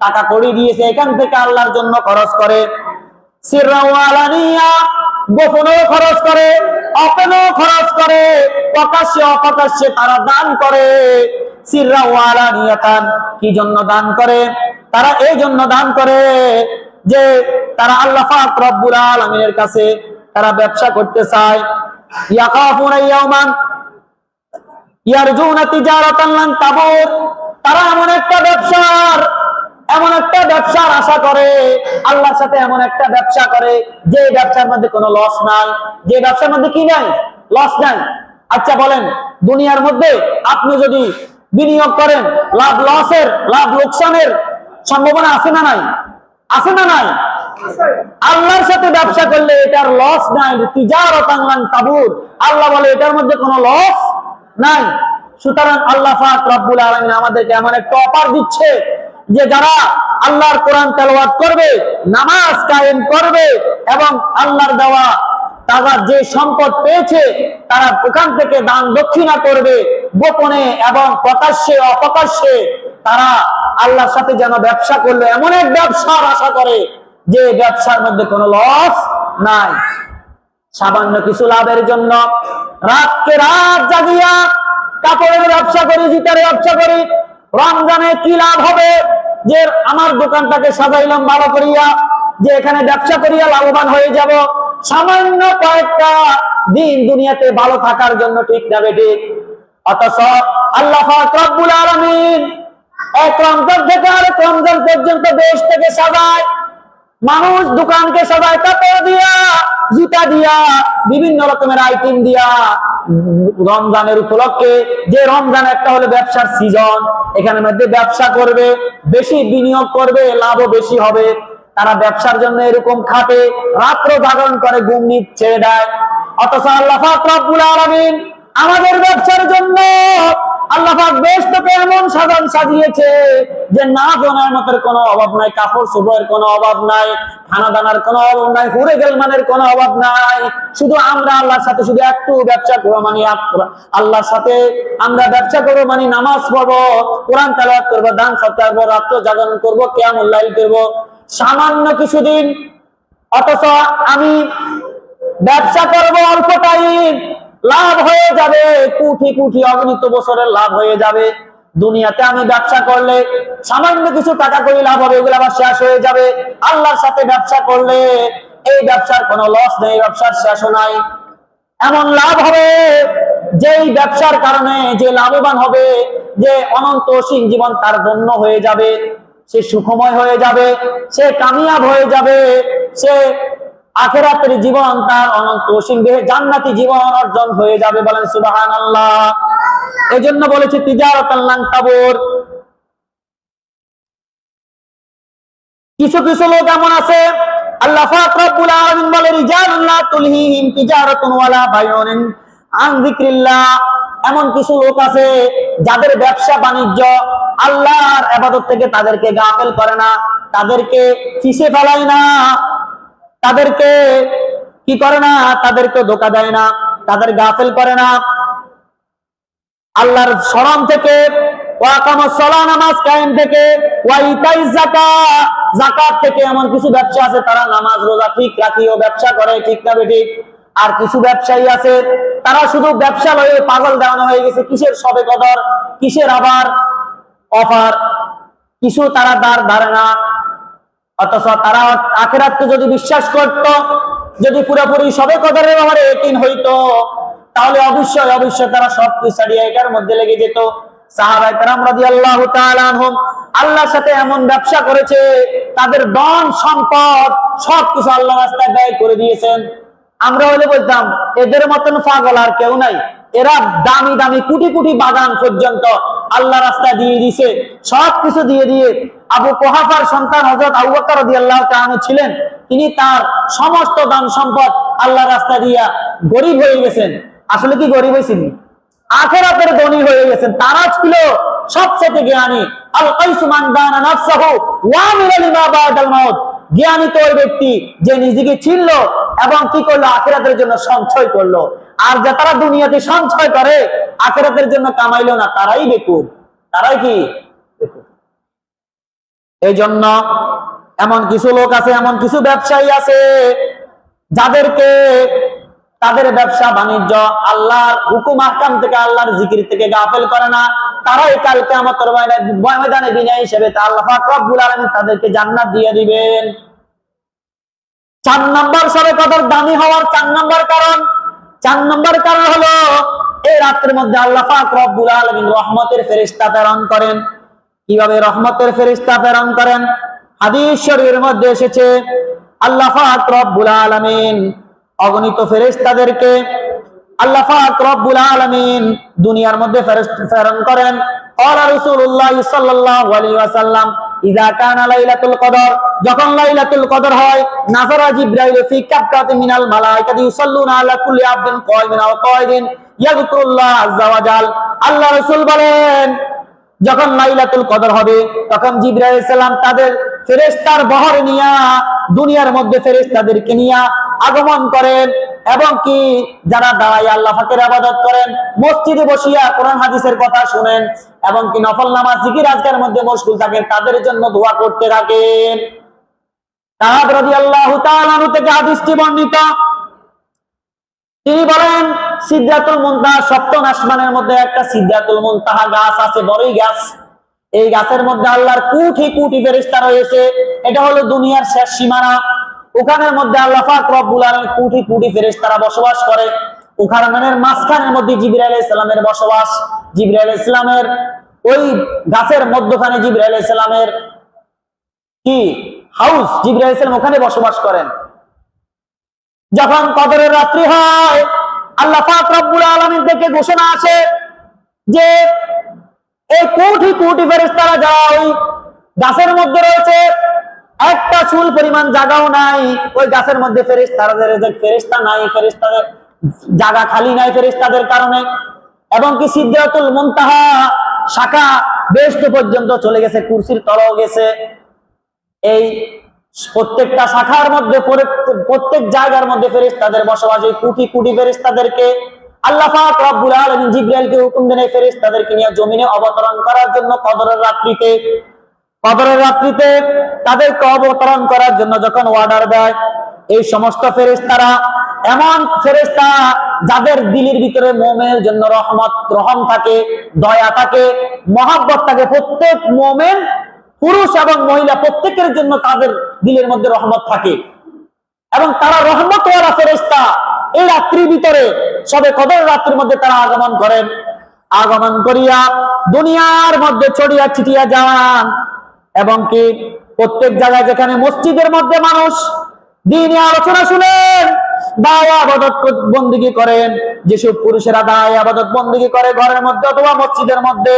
টাকা কড়ি দিয়েছে, এখান থেকে আল্লাহর জন্য খরচ করে। সিররা ওয়া আলানিয়া, গোপনেও খরচ করে, অপনেও খরচ করে, প্রকাশ্যে অপ্রকাশ্যে তারা দান করে। সিররা ওয়া আলানিয়াতান, কি জন্য দান করে? তারা এই জন্য দান করে যে তারা আল্লাহ পাক রব্বুল আলামিনের কাছে তারা ব্যবসা করতে চায়। ইয়াখাফুনা ইয়াওমান ইয়ারজুনা তিজারাতান লান তাবুর, তারা এমন একটা ব্যবসার আশা করে, আল্লাহর সাথে এমন একটা ব্যবসা করে যে ব্যবসার মধ্যে কোনো লস নাই, যে ব্যবসার মধ্যে কি নাই, লস নাই। আচ্ছা বলেন, দুনিয়ার মধ্যে আপনি যদি বিনিয়োগ করেন, লাভ লোকসানের সম্ভাবনা আছে না নাই? আছে না নাই? আল্লাহর সাথে ব্যবসা করলে এটার লস নাই। তিজারাতান লান তাবুর, আল্লাহ বলে এটার মধ্যে কোনো লস নাই। সুতরাং আল্লাহ পাক রব্বুল আলামিন আমাদেরকে এমন একটা অফার দিচ্ছে যে যারা আল্লাহর কোরআন তেলাওয়াত করবে, নামাজ কায়েম করবে এবং আল্লাহর দেওয়া তারা যে সম্পদ পেয়েছে তারা ওখান থেকে দান দক্ষিণা করবে, গোপনে এবং প্রকাশ্যে অপ্রকাশ্যে তারা আল্লাহর সাথে যেন ব্যবসা করলে এমন এক ব্যবসার আশা করে যে ব্যবসার মধ্যে কোনো লস নাই। সামান্য কিছু লাভের জন্য রাতকে রাত জাগিয়া কাপড়ের ব্যবসা করি, জুতার ব্যবসা করি, রমজানে কি লাভ হবে যে আমার দোকানটাকে সাজাইলাম ভালো করিয়া, যে এখানে ব্যবসা করিয়া লাভবান হয়ে যাব। সামান্য কয়েকটা দিন দুনিয়াতে ভালো থাকার জন্য, ঠিক না বেঠিক? অথচ আল্লাহ পাক রব্বুল আলামিন এক রমজান থেকে আরেক রমজান পর্যন্ত দেশ থেকে সাজায়, মানুষ দোকানকে সাজায় কাপড় দিয়া, জুতা দিয়া, বিভিন্ন রকমের আইটেম দিয়া। রমজানের উপলক্ষে, যে রমজান একটা হলো ব্যবসার সিজন, এখানে মধ্যে ব্যবসা করবে, বেশি বিনিয়োগ করবে, লাভও বেশি হবে। তারা ব্যবসার জন্য এরকম খাটে, রাত্র জাগরণ করে, ঘুম ছেড়ে দেয়। অথচ আল্লাহ পাক রব্বুল আলামিন আমাদের ব্যবসার জন্য আল্লাহ পাক বেহেশতকে এমন সাজিয়েছে যে না গোনার মতের কোনো অভাব নাই, কাপড় চোপড়ের কোনো অভাব নাই, খানা দানার কোনো অভাব নাই, হুরে গেলমানের কোনো অভাব নাই। শুধু আমরা আল্লাহর সাথে শুধু একটু ব্যবসা করবো, মানে আল্লাহর সাথে আমরা ব্যবসা করবো, মানে নামাজ পড়বো, কোরআন তেলাওয়াত করবো, দান সৎকার করবো, রাত্র জাগরণ করবো, কিয়ামুল লাইল করবো, সামান্য কিছুদিন। অথচ আমি ব্যবসা করবো অল্প টাইম, লাভ হয়ে যাবে কোটি কোটি, অগণিত বছরের লাভ হয়ে যাবে। দুনিয়াতে আমি ব্যবসা করলে সামান্য কিছু টাকা করে লাভ হবে, এগুলো আবার শেষ হয়ে যাবে। আল্লাহর সাথে ব্যবসা করলে এই ব্যবসার কোনো লস নেই, ব্যবসার শেষও নাই, এমন লাভ হবে যেই ব্যবসার কারণে যে লাভবান হবে, যে অনন্ত অসীম জীবন তার ধন্য হয়ে যাবে, সে সুখময় হয়ে যাবে, সে কামিয়াব হয়ে যাবে, সে আখিরাতের জীবন তার অনন্ত অসীম জান্নাতি জীবন অর্জন হয়ে যাবে। বলেন সুবহানাল্লাহ। এই জন্য বলেছে তিজারাতান লান তাবুর। কিছু কিছু লোক এমন আছে, আল্লাহ পাক রব্বুল আলামিন বলে রিজালুন লা তুলহিহিম তিজারাতুন ওয়ালা বাইউন আন যিকরিল্লাহ। এমন কিছু লোক আছে যাদের ব্যবসা বাণিজ্য আল্লাহর ইবাদত থেকে তাদেরকে গাফেল করে না, তাদেরকে পিছে ফেলায় না, তাদেরকে কি করে না, তাদেরকে ধোঁকা দেয় না, তাদের গাফেল করে না আল্লাহর স্মরণ থেকে, ওয়াকামাস সালাহ নামাজ কায়েম থেকে, ওয়াইতাইজ যাকাত যাকাত থেকে। এমন কিছু ব্যবসা আছে তারা নামাজ রোজা ঠিক রাখিও ব্যবসা করে, ঠিক না বেঠিক? আর কিছু ব্যবসায়ী আছে তারা শুধু ব্যবসা লয়ে পাগল দেওয়ানো হয়ে গেছে, কিসের সবে কদর, কিসের আবার অফার, কিছু তারা ধারে না। অথচ তারা আখিরাতকে যদি বিশ্বাস করত, যদি পুরোপুরি সবে কদরের ব্যাপারে ইয়াকিন হইতো, তাহলে অবশ্যই অবশ্যই তারা সবকিছু ছাড়িয়ে এটার মধ্যে লেগে যেত। সাহাবায়ে কেরাম রাদিয়াল্লাহু তাআলা আনহুম আল্লাহর সাথে এমন ব্যবসা করেছে, তাদের ধন সম্পদ সবকিছু আল্লাহর রাস্তায় ব্যয় করে দিয়েছেন। আমরা হলে বলতাম এদের মতন পাগল আর কেউ নাই, এরা দামি দামি কোটি কোটি বাগান পর্যন্ত আল্লাহ রাস্তায় দিয়ে দিয়েছে। সবকিছু দিয়ে দিয়ে আবু কুহাফার সন্তান হযরত আবু বকর রাদিয়াল্লাহু তাআলা ছিলেন, তিনি তার সমস্ত ধন সম্পদ আল্লাহ রাস্তায় দিয়া গরিব হয়ে গেছেন। আসলে কি গরিব হয়েছেন? আখিরাতের ধনী হয়ে গেছেন। তারা ছিল সবচেয়ে জ্ঞানী। আল কাইসু মান দানা নাফসাহু ওয়া আমিলা লিমা বাদাল মাউত। জ্ঞানী তো ওই ব্যক্তি যে নিজেকে চিনল এবং কি করলো, আখিরাতের জন্য সঞ্চয় করলো। আর যে তারা দুনিয়াতে সঞ্চয় করে আখিরাতের জন্য কামাইলো না, তারাই বেকুব। তারাই কি বেকুব। এই জন্য এমন কিছু লোক আছে, এমন কিছু ব্যবসায়ী আছে যাদেরকে তাদের ব্যবসা বাণিজ্য আল্লাহর হুকুম আহকাম থেকে, আল্লাহর জিকির থেকে গাফেল করে না। তারাই কাল কিয়ামতের ময়দানে বিনয় হিসেবে আল্লাহ পাক রব্বুল আলামিন তাদেরকে জান্নাত দিয়ে দিবেন। 4 নম্বর সবে কদর দামি হওয়ার 4 নম্বর কারণ হলো এই রাতের মধ্যে আল্লাহ পাক রব্বুল আলামিন রহমতের ফেরেশতা প্রেরণ করেন। কিভাবে রহমতের ফেরেশতা প্রেরণ করেন? হাদিস শরীফের মধ্যে এসেছে, আল্লাহ পাক রব্বুল আলামিন অগণিত ফেরেশতাদেরকে আল্লাহ পাক রব্বুল আলামিন দুনিয়ার মধ্যে ফেরেশতা প্রেরণ করেন। ক্বালা রাসূলুল্লাহ সাল্লাল্লাহু আলাইহি ওয়াসাল্লাম ইযা কানা লাইলাতুল কদর, যখন লাইলাতুল কদর হয়, নাযারা জিবরাইল ফি কাবকাতিন মিনাল মালায়েকাতি ইউসাল্লুনা আলা কুল্লি আবদিন কায়িমিন ওয়া কায়িদিন ইয়াযকুরুল্লাহ আযজা ওয়া জাল। আল্লাহ রাসূল বলেন, যখন লাইলাতুল কদর হবে তখন জিবরাইল আলাইহিস সালাম তাদের ফেরেশতার বহর নিয়া দুনিয়ার মধ্যে ফেরেশতাদেরকে নিয়া আগমন করেন, এবং কি যারা দাঁড়ায় আল্লাহ পাকের ইবাদত করেন, মসজিদে বসিয়া কোরআন হাদিসের কথা শুনেন, এবং কি নফল নামাজ জিকির আজকার মধ্যে মশগুল থাকেন, তাদের জন্য দোয়া করতে থাকেন। কাব রাদিয়াল্লাহু তাআলা আনহু থেকে হাদিসটি বর্ণিত, তিনি বলেন সিদরাতুল মুনতাহা, সপ্তম আসমানের মধ্যে একটা সিদরাতুল মুনতাহা গাছ আছে, বড়ই গাছ। এই গাছের মধ্যে আল্লাহর কোটি কোটি ফেরেশতা রয়েছে। এটা হলো দুনিয়ার শেষ সীমানা। ওখানের মধ্যে আল্লাহ পাক রব্বুল আলামিন কোটি কোটি ফেরেশতারা বসবাস করে। ওখানের মাঝখানের মধ্যে জিবরাইল আলাইহিস সালামের বসবাস। জিবরাইল আলাইহিস সালামের ওই গাছের মধ্যখানে জিবরাইল আলাইহিস সালামের কি হাউস, জিবরাইল আলাইহিস সালাম ওখানে বসবাস করেন। যখন কদরের রাত্রি হয়, আল্লাহ পাক রব্বুল আলামিন থেকে ঘোষণা আসে যে এই কোটি কোটি ফেরেশতারা যারা ওই গাছের মধ্যে রয়েছে, একটা চুল পরিমাণ জায়গাও নাই ওই গাছের মধ্যে ফেরেশতা নাই, ফেরেশতাদের জায়গা খালি নাই ফেরেশতাদের কারণে। এবং কি সিদরাতুল মুনতাহা শাখা বেহেশত পর্যন্ত চলে গেছে, কুরসির তলাও গেছে। এই প্রত্যেকটা শাখার মধ্যে প্রত্যেক জায়গার মধ্যে ফেরেশতাদের বসবাস। এই কোটি কোটি ফেরেশতাদেরকে আল্লাহ পাক রব্বুল আলামিন জিবরাইলকে হুকুম দেন এই ফেরেশতাদেরকে নিয়ে জমিনে অবতরণ করার জন্য কদরের রাত্রিতে তাদেরকে অবতরণ করার জন্য যখন অর্ডার দেয়, এই সমস্ত ফেরেশতারা এমন ফেরেশতা যাদের দিলের ভিতরে মুমিনের জন্য রহম থাকে, দয়া থাকে, মহব্বত থাকে। প্রত্যেক মুমিন পুরুষ এবং মহিলা প্রত্যেকের জন্য তাদের দিলের মধ্যে রহমত থাকে, এবং তারা রহমতওয়ালা ফেরেশতা। এই রাত্রির ভিতরে সবে কদর রাত্রির মধ্যে তারা আগমন করেন। আগমন করিয়া দুনিয়ার মধ্যে ছড়িয়া ছিটিয়া যান এবং কি প্রত্যেক জায়গায় যেখানে মসজিদের মধ্যে মানুষ দ্বীনি আলোচনা শুনেন, দাওয়া ইবাদত বন্দেগী করেন, যেসব পুরুষেরা দাওয়া ইবাদত বন্দেগী করে ঘরের মধ্যে অথবা মসজিদের মধ্যে,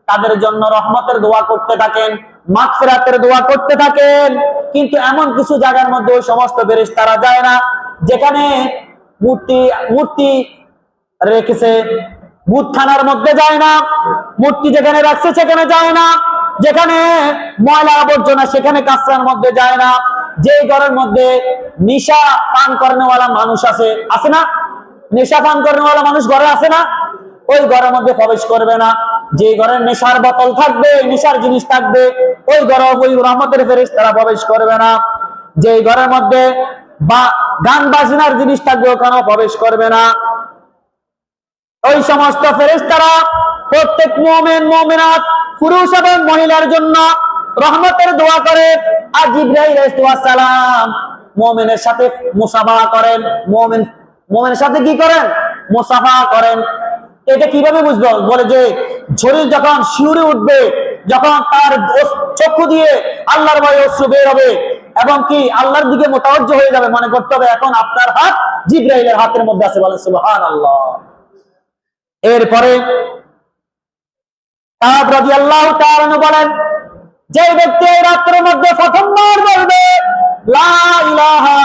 তাদের জন্য রহমতের দোয়া করতে থাকেন, মাগফিরাতের দোয়া করতে থাকেন। কিন্তু এমন কিছু জায়গার মধ্যে ওই সমস্ত ফেরেশতারা যায় না যেখানে মূর্তি রেখেছে, বুতখানার মধ্যে যায় না, মূর্তি যেখানে রাখছে সেখানে যায় না, যেখানে ময়লা আবর্জনা সেখানে কাঁচরার মধ্যে যায় না, যে ঘরের মধ্যে নেশা পান করেনেওয়ালা মানুষ আছে না, নেশা পান করেনেওয়ালা মানুষ ঘরে আছে না, ওই ঘরের মধ্যে প্রবেশ করবে না। যে ঘরের নেশার বোতল থাকবে, নেশার জিনিস থাকবে, ওই ঘরে ওই রহমতের ফেরেশতারা প্রবেশ করবে না। যে ঘরের মধ্যে বা গান বাজনার জিনিস থাকবে ওখানেও প্রবেশ করবে না। ওই সমস্ত ফেরেশতারা প্রত্যেক মুমিন মুমিনাত পুরুষ এবং মহিলার জন্য রহমতের দোয়া করে। আর জিবরাইল আলাইহিস সালাম মুমিনের সাথে মুসাফা করেন, মুমিনের সাথে কি করেন? মুসাফা করেন। এটা কিভাবে বুঝবো? বলে যে শরীর যখন শিউরে উঠবে, যখন তার চক্ষু দিয়ে আল্লাহর ভয়ে অশ্রু বের হবে এবং কি আল্লাহর দিকে মুতাওয়াজ্জহ হয়ে যাবে, মনে করতে হবে এখন আপনার হাত জিবরাইলের হাতের মধ্যে আছে। বলেন সুবহানাল্লাহ। এরপরে কাব রাদিয়াল্লাহু তাআলা বলেন, যে ব্যক্তি এই রাতের মধ্যে প্রথমবার বলবে লা ইলাহা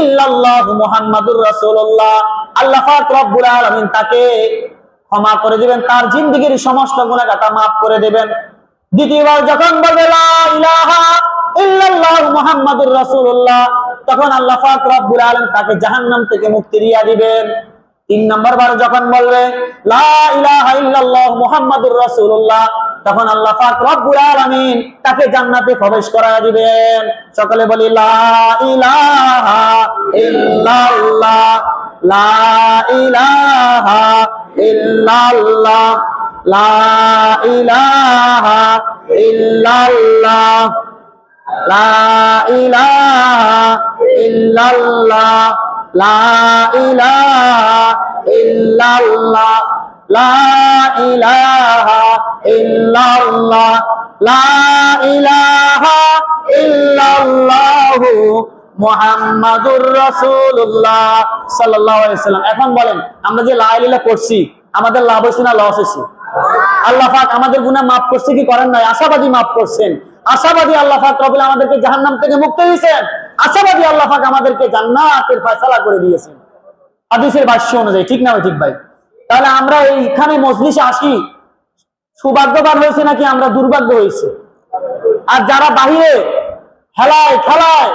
ইল্লাল্লাহু মুহাম্মাদুর রাসূলুল্লাহ, আল্লাহ পাক রব্বুল আলামিন তাকে ক্ষমা করে দিবেন, তার জিন্দেগীর সমস্ত গুনাহগাতা maaf করে দিবেন। দ্বিতীয়বার যখন বলবে লা ইলাহা ইল্লাল্লাহু মুহাম্মাদুর রাসূলুল্লাহ, তখন আল্লাহ পাক রব্বুল আলামিন তাকে জাহান্নাম থেকে মুক্তি দিয়া দিবেন। 3 নম্বর বার যখন বলবে লা ইলাহা ইল্লাল্লাহু মুহাম্মাদুর রাসূলুল্লাহ, তখন আল্লাহ পাক রব্বুল আলামিন তাকে জান্নাতে প্রবেশ করায়া দিবেন। সকলে বলি লা ইলাহা ইল্লাল্লাহ, লা ইলাহা ইল্লাল্লাহ, লা ইলাহা ইল্লাল্লাহ, লা ইলাহা ইল্লাল্লাহ, লা ইলাহা ইল্লাল্লাহ, লা ইলাহা ইল্লাল্লাহ, লা ইলাহা ইল্লাল্লাহু মুহাম্মাদুর রাসূলুল্লাহ সাল্লাল্লাহু আলাইহি ওয়াসাল্লাম। এখন বলেন, আমরা যে লা ইলাহা করছি আমাদের লাভ হইছে না লস হইছে? আল্লাহ পাক আমাদের গুনাহ maaf করছে কি করেন নাই? আশাবাদী maaf করছেন। আশাবাদী আল্লাহ পাক রব্বুল আমাদেরকে জাহান্নাম থেকে মুক্তি দিয়েছেন। আশাবাদী আল্লাহ পাক আমাদেরকে জান্নাতের ফয়সালা করে দিয়েছেন হাদিসের ভাষ্য অনুযায়ী। ঠিক না ভাই? ঠিক ভাই। তাহলে আমরা এইখানে মজলিসে আসি সৌভাগ্যবান হয়েছে নাকি আমরা দুর্ভাগ্য হয়েছে? আর যারা বাহিরে খেলায় খেলায়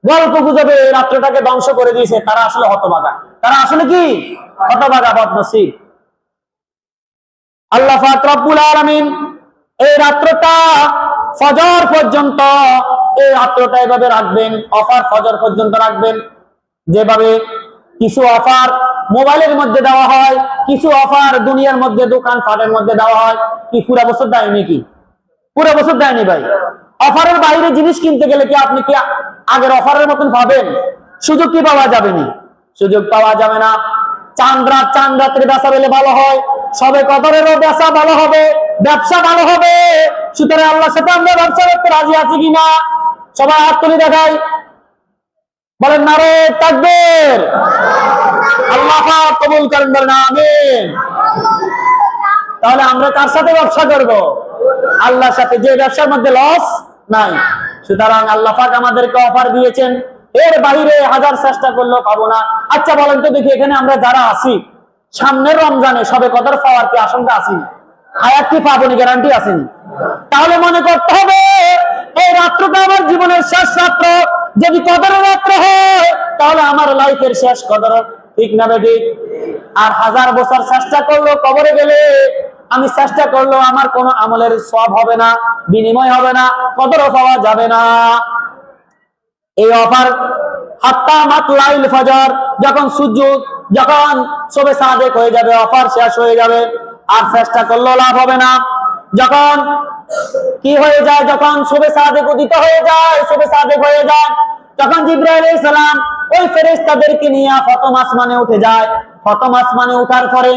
গল্প গুজবে এই রাত্রটাকে ধ্বংস করে দিয়েছে, তারা আসলে হতভাগা। তারা আসলে কি হতভাগা, বদনসিব। আল্লাহ পাক রব্বুল আলামিন এই রাত্রটা ফজর পর্যন্ত, এই রাত্রটা এভাবে রাখবেন, অফার ফজর পর্যন্ত রাখবেন। যেভাবে কিছু অফার মোবাইলের মধ্যে দেওয়া হয়, কিছু অফার দুনিয়ার মধ্যে দোকান ফাটের মধ্যে দেওয়া হয়, কি পুরো বছর দেয়নি? কি পুরো বছর দেয়নি ভাই? অফারের বাইরে জিনিস কিনতে গেলে কি আপনি কি আগের অফারের মতন পাবেন? সুযোগ কি পাওয়া যাবে না? সুযোগ পাওয়া যাবে না। চাঁদ রাত্রে বেচা পেলে ভালো হয়, সবে কদরেরও বেচা ভালো হবে, ব্যবসা ভালো হবে। সুতরাং আল্লাহর সাথে আমরা ব্যবসা করতে রাজি আছি কিনা? সবাই হাত তুলে দেখাই, বলেন নারে তাকবীর। আল্লাহ পাক কবুল করেন, বলেন আমিন। তাহলে আমরা কার সাথে ব্যবসা করব? আল্লাহর সাথে, যে ব্যবসার মধ্যে লস নাই। সুতরাং আল্লাহ পাক আমাদেরকে অফার দিয়েছেন, এর বাইরে হাজার চেষ্টা করলেও পাবো না। আচ্ছা বলেন তো দেখি, এখানে আমরা যারা আছি সামনের রমজানে সবে কদর পাওয়ার কি আশঙ্কা আসেনি? হায়াত কি পাবো নি? গ্যারান্টি আসেনি? তাহলে মনে করতে হবে এই রাত্রটা আমার জীবনের শেষ রাত্র। যদি কদরের রাত্র হয় তাহলে আমার লাইফের শেষ কদর। ঠিক না বেটি? আর 1000 বছর চেষ্টা করলো কবরে গেলে, আমি চেষ্টা করলো আমার কোনো আমলের সওয়াব হবে না, বিনিময় হবে না, কদরও পাওয়া যাবে না। এই অফার হাত্তা মাতলাইল ফজর, যখন সূর্য যখন শবে সাদেক হয়ে যাবে, অফার শেষ হয়ে যাবে, আর চেষ্টা করলেও লাভ হবে না। যখন কি হয়ে যায়? যখন শবে সাদেক উদিত হয়ে যায়, শবে সাদেক হয়ে যায়, তখন জিবরাইল আলাইহিস সালাম ওই ফেরেশতাদেরকে নিয়ে প্রথম আসমানে উঠে যায়। প্রথম আসমানে ওঠার পরে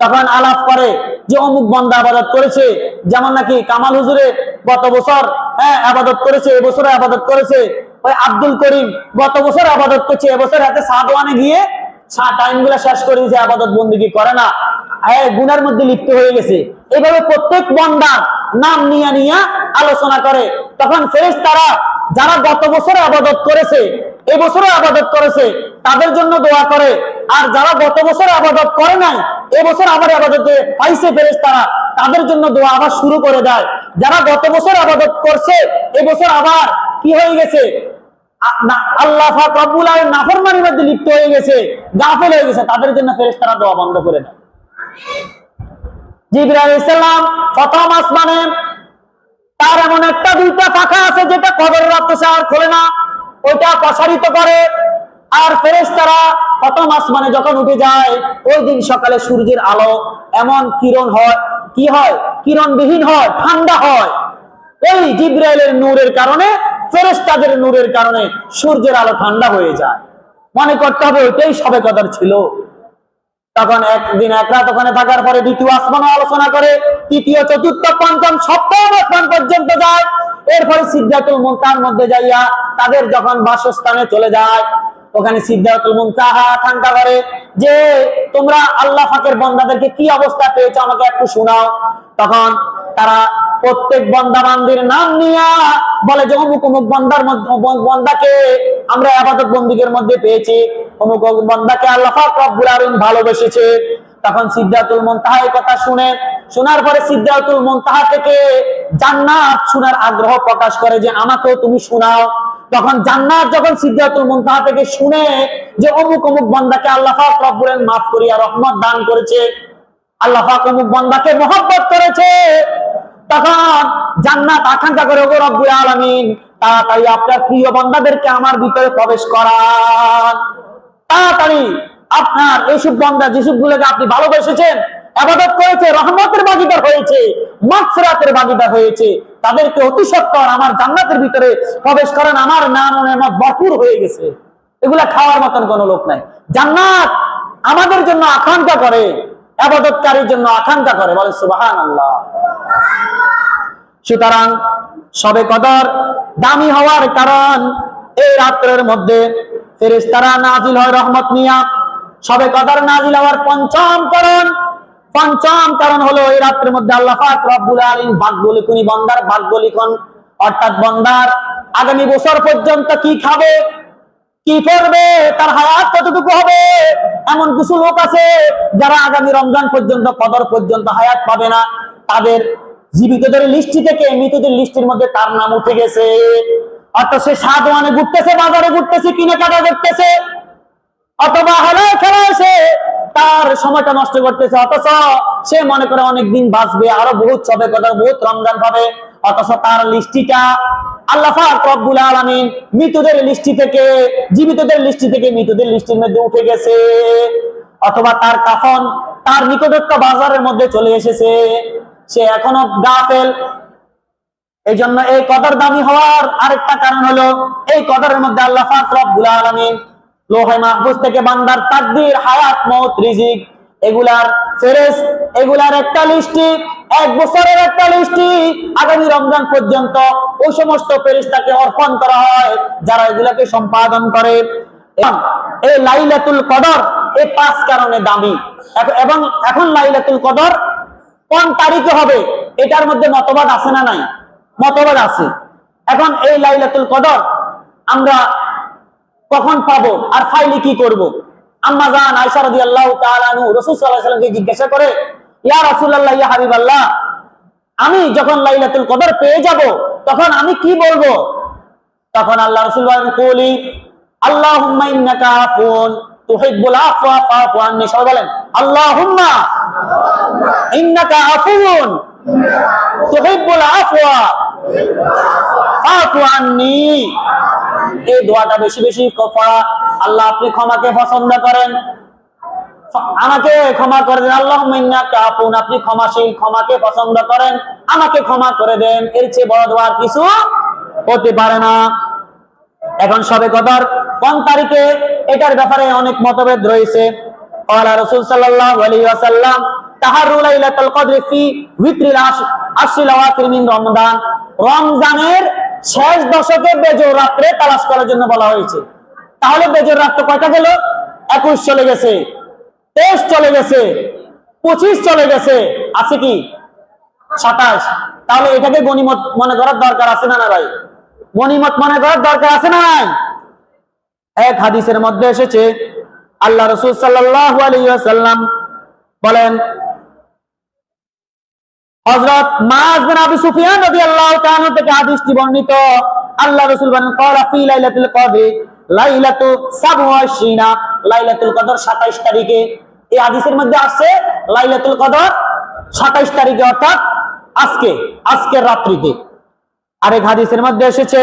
তখন আলাপ করে যে অমুক বান্দা আবাদত করেছে, যেমন নাকি কামাল হুজুরে গত বছর আবাদত করেছে, এবছরে আবাদত করেছে, ওই আব্দুল করিম গত বছর আবাদত করছে, এবছর হাতে সাদওয়ানে গিয়ে টাইম গুলা শেষ করে দিয়েছে, আবাদত বন্দিগি করে না, গুনার মধ্যে লিপ্ত হয়ে গেছে। এইভাবে প্রত্যেক বান্দার নাম নিয়ে নিয়ে আলোচনা করে। তখন ফেরেশতারা যারা গত বছর আবাদত করেছে, এই বছরে আবাদত করেছে, তাদের জন্য দোয়া করে। আর যারা গত বছর আবাদত করে নাই, এবছর আবার আবাদতে পাইছে ফেরেশতারা, তাদের জন্য দোয়া আবার শুরু করে দেয়। যারা গত বছর আবাদত করছে, এবছর আবার কি হয়ে গেছে, আল্লাহ পাক রব্বুল আলামিন নাফরমানির মধ্যে লিপ্ত হয়ে গেছে, গাফেল হয়ে গেছে, তাদের জন্য ফেরেশতারা দোয়া বন্ধ করে দেয়। জিবরাইল আলাইহিস সালাম প্রথম আসমানে, তার এমন একটা দুইটা পাখা আছে যেটা কবরের রাতে আর খোলে না, ওইটা প্রসারিত করে। আর ফেরেশতারা প্রথম আসমানে যখন উঠে যায়, ওই দিন সকালে সূর্যের আলো এমন কিরণ হয়, কি হয়, কিরণবিহীন হয়, ঠান্ডা হয়। এই জিবরাইলের নূরের কারণে, ফেরেশতাদের নূরের কারণে সূর্যের আলো ঠান্ডা হয়ে যায়। মনে করতে হবে ওইটাই সবে কদর ছিল। তখন একদিন এক রাত ওখানে থাকার পরে দ্বিতীয় আসমানও আলোচনা করে, তৃতীয়, চতুর্থ, পঞ্চম, সপ্তম আসমান পর্যন্ত যায়। এরপরে সিদরাতুল মুনতাহার মধ্যে যাইয়া তাদের যখন বাসস্থানে চলে যায়, ওখানে সিদরাতুল মুনতাহা আকাঙ্ক্ষা করে যে তোমরা আল্লাহ পাকের বান্দাদেরকে কি অবস্থা পেয়েছো আমাকে একটু শোনাও। তখন তারা প্রত্যেক বান্দা বান্দির নাম নিয়ে বলে যে অমুক অমুক বান্দার মধ্যে বান্দাকে আমরা ইবাদত বন্দিগির মধ্যে পেয়েছি, অমুক অমুক বান্দাকে আল্লাহ পাক রব্বুল আলামিন ভালোবেসেছে। তখন সিদরাতুল মুনতাহা এই কথা শোনার পরে সিদরাতুল মুনতাহা থেকে জান্নাত শোনার আগ্রহ প্রকাশ করে যে আমাকেও তুমি শোনাও। তখন জান্নাত যখন সিদরাতুল মুনতাহা থেকে শুনে যে অমুক অমুক বান্দাকে আল্লাহ পাক রব্বুল আলামিন মাফ করিয়া রহমত দান করেছে, আল্লাহ পাক অমুক বান্দাকে মহব্বত করেছে, তখন জান্নাত আকাঙ্ক্ষা করে, ওগো রব্বুল আলামিন তাড়াতাড়ি আপনার প্রিয় বান্দাদেরকে আমার ভিতরে প্রবেশ করান, তাড়াতাড়ি আপনার এইসব বান্দা যেসব গুলোকে আপনি ভালোবেসেছেন, ইবাদত করেছে, রহমতের ভাগীদার হয়েছে, মাগফিরাতের ভাগীদার হয়েছে, তাদেরকে অতি সত্বর আমার জান্নাতের ভিতরে প্রবেশ করেন। আমার নাম ও নেয়ামত ভরপুর হয়ে গেছে, এগুলা খাওয়ার মতন কোনো লোক নাই। জান্নাত আমাদের জন্য আকাঙ্ক্ষা করে, ইবাদতকারীর জন্য আকাঙ্ক্ষা করে, বলে সুবহানাল্লাহ। সুতরাং শবে কদর দামি হওয়ার কারণ, এই রাত্রের মধ্যে ফেরেশতারা নাজিল হয় রহমত নিয়া। শবে কদর নাজিল হওয়ার পঞ্চম কারণ হলো এই রাত্রের মধ্যে আল্লাহ পাক রব্বুল আলামিন ভাগ্য লিখুনি, বান্দার ভাগ্য লিখন, অর্থাৎ বান্দার আগামী বছর পর্যন্ত কি খাবে, কি করবে, তার হায়াত কতটুকু হবে। এমন কিছু লোক আছে যারা আগামী রমজান পর্যন্ত, কদর পর্যন্ত হায়াত পাবে না, তাদের জীবিতদের লিস্টি থেকে মৃতদের লিস্টির মধ্যে তার নাম উঠে গেছে। অর্থাৎ সে সাদওয়ানে ঘুরতেছে, বাজারে ঘুরতেছে, কিনেকাটা করতেছে, অথবা হেলায় খেলায় সে তার সময়টা নষ্ট করতেছে, অথচ সে মনে করে অনেকদিন বাঁচবে, আরো বহুত শবে কদর, বহুত রমজান পাবে, অথচ তার লিস্টিটা আল্লাহ পাক রব্বুল আলামিন মৃতদের লিস্টি থেকে, জীবিতদের লিস্টি থেকে মৃতদের লিস্টির মধ্যে উঠে গেছে, অথবা তার কাফন তার নিকটস্থ বাজারের মধ্যে চলে এসেছে, সে এখনো গাফেল। এই জন্য এই কদর দামি হওয়ার আরেকটা কারণ হলো, এই কদরের মধ্যে আল্লাহ পাক রব্বুল আলামিন লোহে মাহফুজ থেকে বান্দার তাকদীর, হায়াত, মওত, রিজিক এগুলার ফেরেশত, এগুলার একটা লিস্টি, এক বছরের একটা লিস্টি আগামী রমজান পর্যন্ত ওই সমস্ত ফেরেশতাকে অর্পণ করা হয় যারা এগুলাকে সম্পাদন করে। এবং এই লাইলাতুল কদর এই 5 কারণে দামি। এবং এখন লাইলাতুল কদর কোন তারিখে হবে এটার মধ্যে মতবাদ আছে না নাই? মতবাদ আছে। এখন এই লাইলাতুল কদর আমরা কখন পাবো আর ফাইলে কি করব? আম্মা জান আয়েশা রাদিয়াল্লাহু তাআলা আনহু রাসূল সাল্লাল্লাহু আলাইহি ওয়াসাল্লামকে জিজ্ঞাসা করে, ইয়া রাসূলুল্লাহ, ইয়া হাবিবাল্লাহ, আমি যখন লাইলাতুল কদর পেয়ে যাব তখন আমি কি বলবো? তখন আল্লাহ রাসূল বলেন, কুলি আল্লাহুম্মা ইন্নাকা আফুন তুহিব্বুল আফওয়া ফাফু আন্নি। সবাই বলেন আল্লাহুম্মা ইন্নাকা আফুন তুহিব্বুল আফওয়া ফাফু আন্নি। এই দোয়াটা বেশি বেশি পড়া। আল্লাহ আপনি ক্ষমাকে পছন্দ করেন, আমাকে ক্ষমা করে দেন। আল্লাহুম্মা ইন্নাকা আফুন, আপনি ক্ষমাশীল, ক্ষমাকে পছন্দ করেন, আমাকে ক্ষমা করে দেন। এর চেয়ে বড় দোয়া কিছু হতে পারে না। এখন শবে কদর কোন তারিখে এটার ব্যাপারে অনেক মতভেদ রয়েছে। قال رسول صلى الله عليه وسلم তাহারু লাইলাতুল কদর ফি উইত্রিল আশরিল আওয়াখির মিন রমাদান। রমজানের শেষ দশকে বেজোড় রাত্রে তালাশ করার জন্য বলা হয়েছে। তাহলে বেজোড় রাত কয়টা গেল? 21 চলে গেছে, 23 চলে গেছে, 25 চলে গেছে, আছে কি 27। তাহলে এটাকে গনিমত মনে করার দরকার আছে না না ভাই? গনিমত মনে করার দরকার আছে না নাই? এক হাদিসের মধ্যে এসেছে আল্লাহ রাসূল সাল্লাল্লাহু আলাইহি ওয়াসাল্লাম বলেন, হযরত মুআয বিন আবি সুফিয়ান রাদিয়াল্লাহু তাআলা থেকে হাদিসটি বর্ণিত, আল্লাহ রাসূল বলেন ক্বালা ফি লাইলাতুল কদর লাইলাতু 27, লাইলাতুল কদর 27 তারিখে। এই হাদিসের মধ্যে আছে লাইলাতুল কদর 27 তারিখে, অর্থাৎ আজকের রাত্রিতে। আরেক হাদিসের মধ্যে এসেছে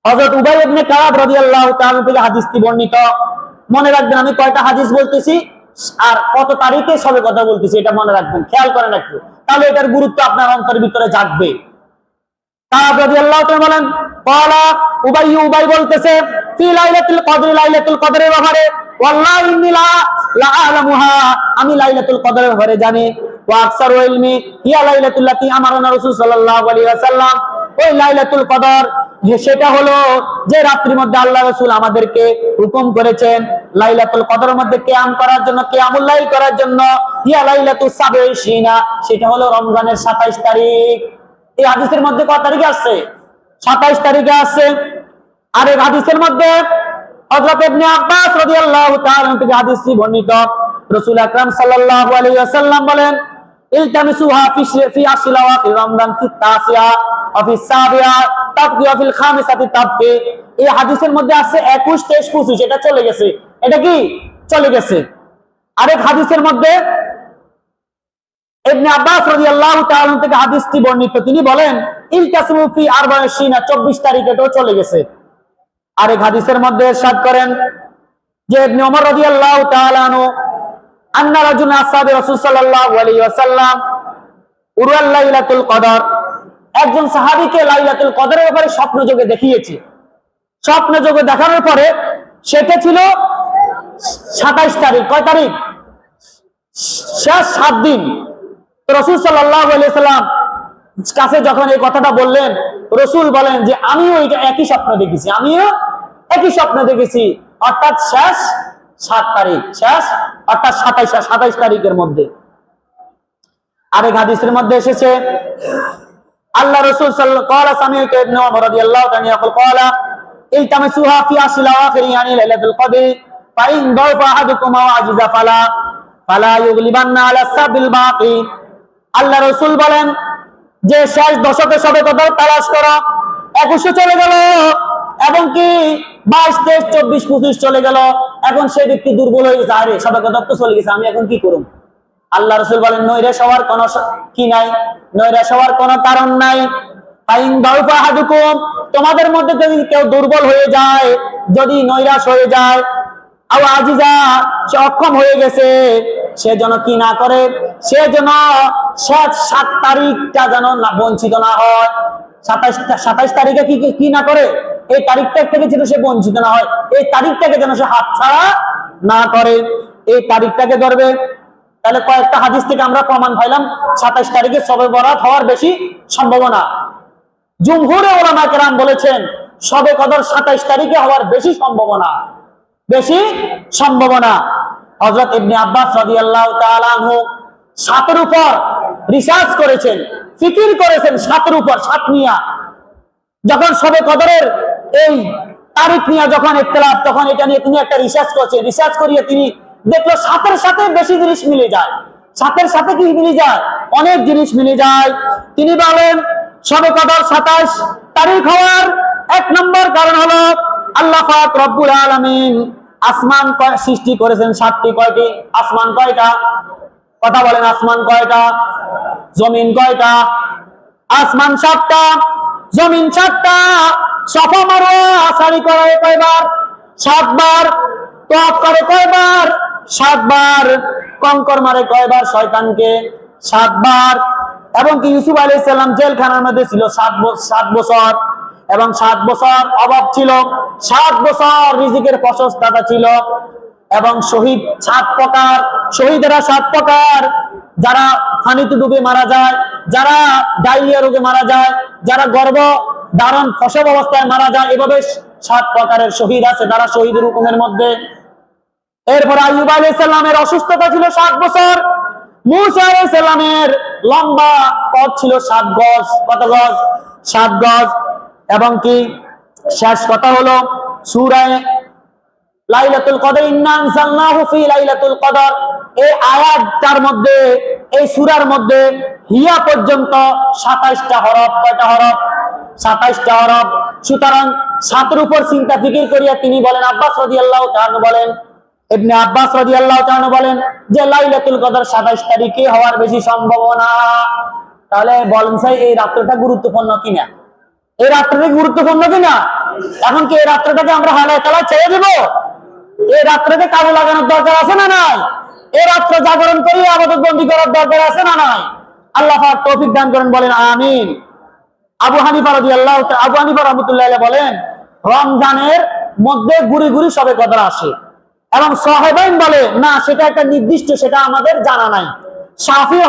হযরত উবাই ইবনে কাব রাদিয়াল্লাহু তাআলা থেকে হাদিসটি বর্ণিত। মনে রাখবেন আমি কয়টা হাদিস বলতেছি আর কত তারিখে সবে কথা বলতেছি, এটা মনে রাখবেন, খেয়াল করেন একটু, তাহলে এটার গুরুত্ব আপনার অন্তরের ভিতরে জাগবে। কাব রাদিয়াল্লাহু তাআলা বলেন, ক্বালা উবাই বলতেছে ফি লাইলাতুল কদর, লাইলাতুল কদরের ব্যাপারে, ওয়াল্লাহি ইন্নী লা আ'লামুহা, আমি লাইলাতুল কদরের ব্যাপারে জানি, ওয়া আকসারু ইলমি হিয়া লাইলাতুল লাতী আমারানা রাসূল সাল্লাল্লাহু আলাইহি ওয়াসাল্লাম, ওই লাইলাতুল কদর সেটা হলো যে রাত্রির মধ্যে আল্লাহ রাসূল আমাদেরকে হুকুম করেছেন লাইলাতুল কদরের মধ্যে কিয়াম করার জন্য, কিয়ামুল লাইল করার জন্য, ইয়া লাইলাতুস সাবঈনা, সেটা হলো রমজানের 27 তারিখ। এই হাদিসের মধ্যে কত তারিখে আসছে? 27 তারিখে আসছে। আর এই হাদিসের মধ্যে হযরত ইবনে আব্বাস রাদিয়াল্লাহু তাআলা থেকে হাদিসটি বর্ণিত, রাসূল আকরাম সাল্লাল্লাহু আলাইহি ওয়াসাল্লাম বলেন, ইলতামিসুহা ফি আশরিল আওয়াখির রমজান ফি তাসিয়া ওয়া ফি সাবিয়া তাবকি ওয়া ফিল খামিসাতি তাবকি। এই হাদিসের মধ্যে আছে 21, 23, 25, এটা চলে গেছে, এটা কি চলে গেছে। আরেক হাদিসের মধ্যে ইবনে আব্বাস রাদিয়াল্লাহু তাআলা থেকে হাদিসটি বর্ণিত, তিনি বলেন ইলতাসিমু ফি 24, 24 তারিখ, এটাও চলে গেছে। আরেক হাদিসের মধ্যে ইরশাদ করেন যে ইবনে ওমর রাদিয়াল্লাহু তাআলা আনহু আন্না রাজুলান আসহাবে রাসূল সাল্লাল্লাহু আলাইহি ওয়াসাল্লাম উরুয়াল লাইলাতুল কদর, একজন সাহাবীকে লাইলাতুল কদরের ব্যাপারে স্বপ্ন যোগে দেখিয়েছে। স্বপ্ন যোগে দেখানোর পরে সেটা ছিল 27 তারিখ। কয় তারিখ? শেষ 7 দিন। তো রাসূল সাল্লাল্লাহু আলাইহি ওয়াসাল্লাম কাছে যখন এই কথাটা বললেন, রাসূল বলেন যে আমিও এটা একই স্বপ্ন দেখেছি, আমিও একই স্বপ্ন দেখেছি, অর্থাৎ শেষ 7 তারিখ, শেষ অর্থাৎ 27 তারিখের মধ্যে। আরেক হাদিসের মধ্যে এসেছে আল্লাহ রাসূল সাল্লাল্লাহু আলাইহি ওয়াসাল্লাম সামি'তু ইবনে ওমর রাদিয়াল্লাহু তাআলা ইয়াকুল ক্বালা ইলতামিসুহা ফি আশরিল আওয়াখির ইয়ানি লাইলাতুল কদর ফা ইন দাফা আহাদুকুম ওয়া আজিজা ফালা ইউগলিবান্না আলা সাবিল বাকি। আল্লাহ রাসূল বলেন যে শেষ দশকে সবে কদর তালাশ করা, 21 চলে গেল, এবং কি 22, 23, 24, 25 চলে গেল, এখন সেই ব্যক্তি দুর্বল হয়ে গেছে, আরে সবে কদর তো চলে গেছে, আমি এখন কি করব? আল্লাহ রাসূল বলেন নৈরাশ হওয়ার কোনো কি নাই, নৈরাশ হওয়ার কোনো কারণ নাই। ফাইন দাউফা আহাদুকুম, তোমাদের মধ্যে যদি কেউ দুর্বল হয়ে যায়, যদি নৈরাশ হয়ে যায়, আও আজিজা, সে অক্ষম হয়ে গেছে, সে যেন কি না করে, সে যেন 7 তারিখটা যেন বঞ্চিত না হয়। 27 তারিখে কি না করে, এই তারিখটা থেকে যেন সে বঞ্চিত না হয়, এই তারিখটাকে যেন সে হাতছাড়া না করে, এই তারিখটাকে ধরবে। তাহলে কয়েকটা হাদিস থেকে আমরা প্রমাণ পাইলাম 27 তারিখে শবে বরাত হওয়ার বেশি সম্ভাবনা। জুমহুরে উলামা কেরাম বলেছেন শবে কদর 27 তারিখে হওয়ার বেশি সম্ভাবনা, বেশি সম্ভাবনা। হযরত ইবনে আব্বাস রাদিয়াল্লাহু তাআলা আনহু 7 উপর রিসার্চ করেছেন, ফিকির করেছেন 7 উপর, 7 নিয়া যখন শবে কদরের এই তারিখ নিয়ে যখন ইখতিলাফ, তখন এটা নিয়ে তিনি একটা রিসার্চ করছেন। রিসার্চ করিয়ে তিনি দেখলো 7-এর সাথে বেশি জিনিস মিলে যায়। 7-এর সাথে কি মিলে যায়? অনেক জিনিস মিলে যায়। তিনি বলেন শবে কদর 27 তারিখ হওয়ার 1 নম্বর কারণ হলো আল্লাহ পাক রব্বুল আলামিন আসমান সৃষ্টি করেছেন 7টি। কয়টি? আসমান কয়টা? কথা বলেন, আসমান কয়টা? জমিন কয়টা? আসমান 7টা, জমিন 7টা। সফা মারওয়া সারি করে কয়বার? 7 বার। তওয়াফ করে কয়বার? 7 বার। কঙ্কর মারে কয়বার শয়তানকে? 7 বার। এবং কি ইউসুফ আলাইহিস সালাম জেলখানার মধ্যে ছিল 7 বছর, এবং 7 বছর অভাব ছিল, 7 বছর রিজিকের প্রশস্ততা ছিল, এবং শহীদ 7 প্রকার, শহীদেরা 7 প্রকার, যারা পানিতে ডুবে মারা যায়, যারা ডায়রিয়া রোগে মারা যায়, যারা গর্ভ ধারণ প্রসব অবস্থায় মারা যায়, এভাবে 7 প্রকারের শহীদ আছে, তারা শহীদের হুকুমের মধ্যে। এরপর আইয়ুব আলাইহিস সালামের অসুস্থতা ছিল 7 বছর। মূসা আলাইহিস সালামের লম্বা পথ ছিল 7 গজ। কত গজ? 7 গজ। এবং কি শেষ কথা হলো সূরা লাইলাতুল কদর, ইন্না আনজালনাহু ফি লাইলাতুল কদর, এই আয়াতটার মধ্যে, এই সূরার মধ্যে হিয়া পর্যন্ত 27টা হরফ। কয়টা হরফ? 27টা হরফ। সুতরাং 7-এর উপর চিন্তা ফিকির করিয়া তিনি বলেন, আব্বাস রাদিয়াল্লাহু তাআলা বলেন, ইবনে আব্বাস রাদিয়াল্লাহু তাআলা বলেন যে লাইলাতুল কদর 27 তারিখে হওয়ার বেশি সম্ভাবনা। তাহলে বলেন স্যার এই রাত্রিটা গুরুত্বপূর্ণ কিনা? এই রাত্রিটা গুরুত্বপূর্ণ কিনা? এখন কি এই রাত্রিটাকে আমরা হালায় তালায় ছেড়ে দেব? এই রাত্রিতে কাজে লাগানোর দরকার আছে না নাই? এই রাত্রে জাগরণ করে ইবাদত বন্দি করার দরকার আছে না নাই? আল্লাহ পাক তৌফিক দান করেন, বলেন আমিন। আবু হানিফা রাহমাতুল্লাহ আলাইহি বলেন রমজানের মধ্যে গুড়ি গুড়ি সবে কদর আসে, এবং সাহাবাইন বলে না সেটা একটা নির্দিষ্ট, সেটা আমাদের জানা নাই। শাফি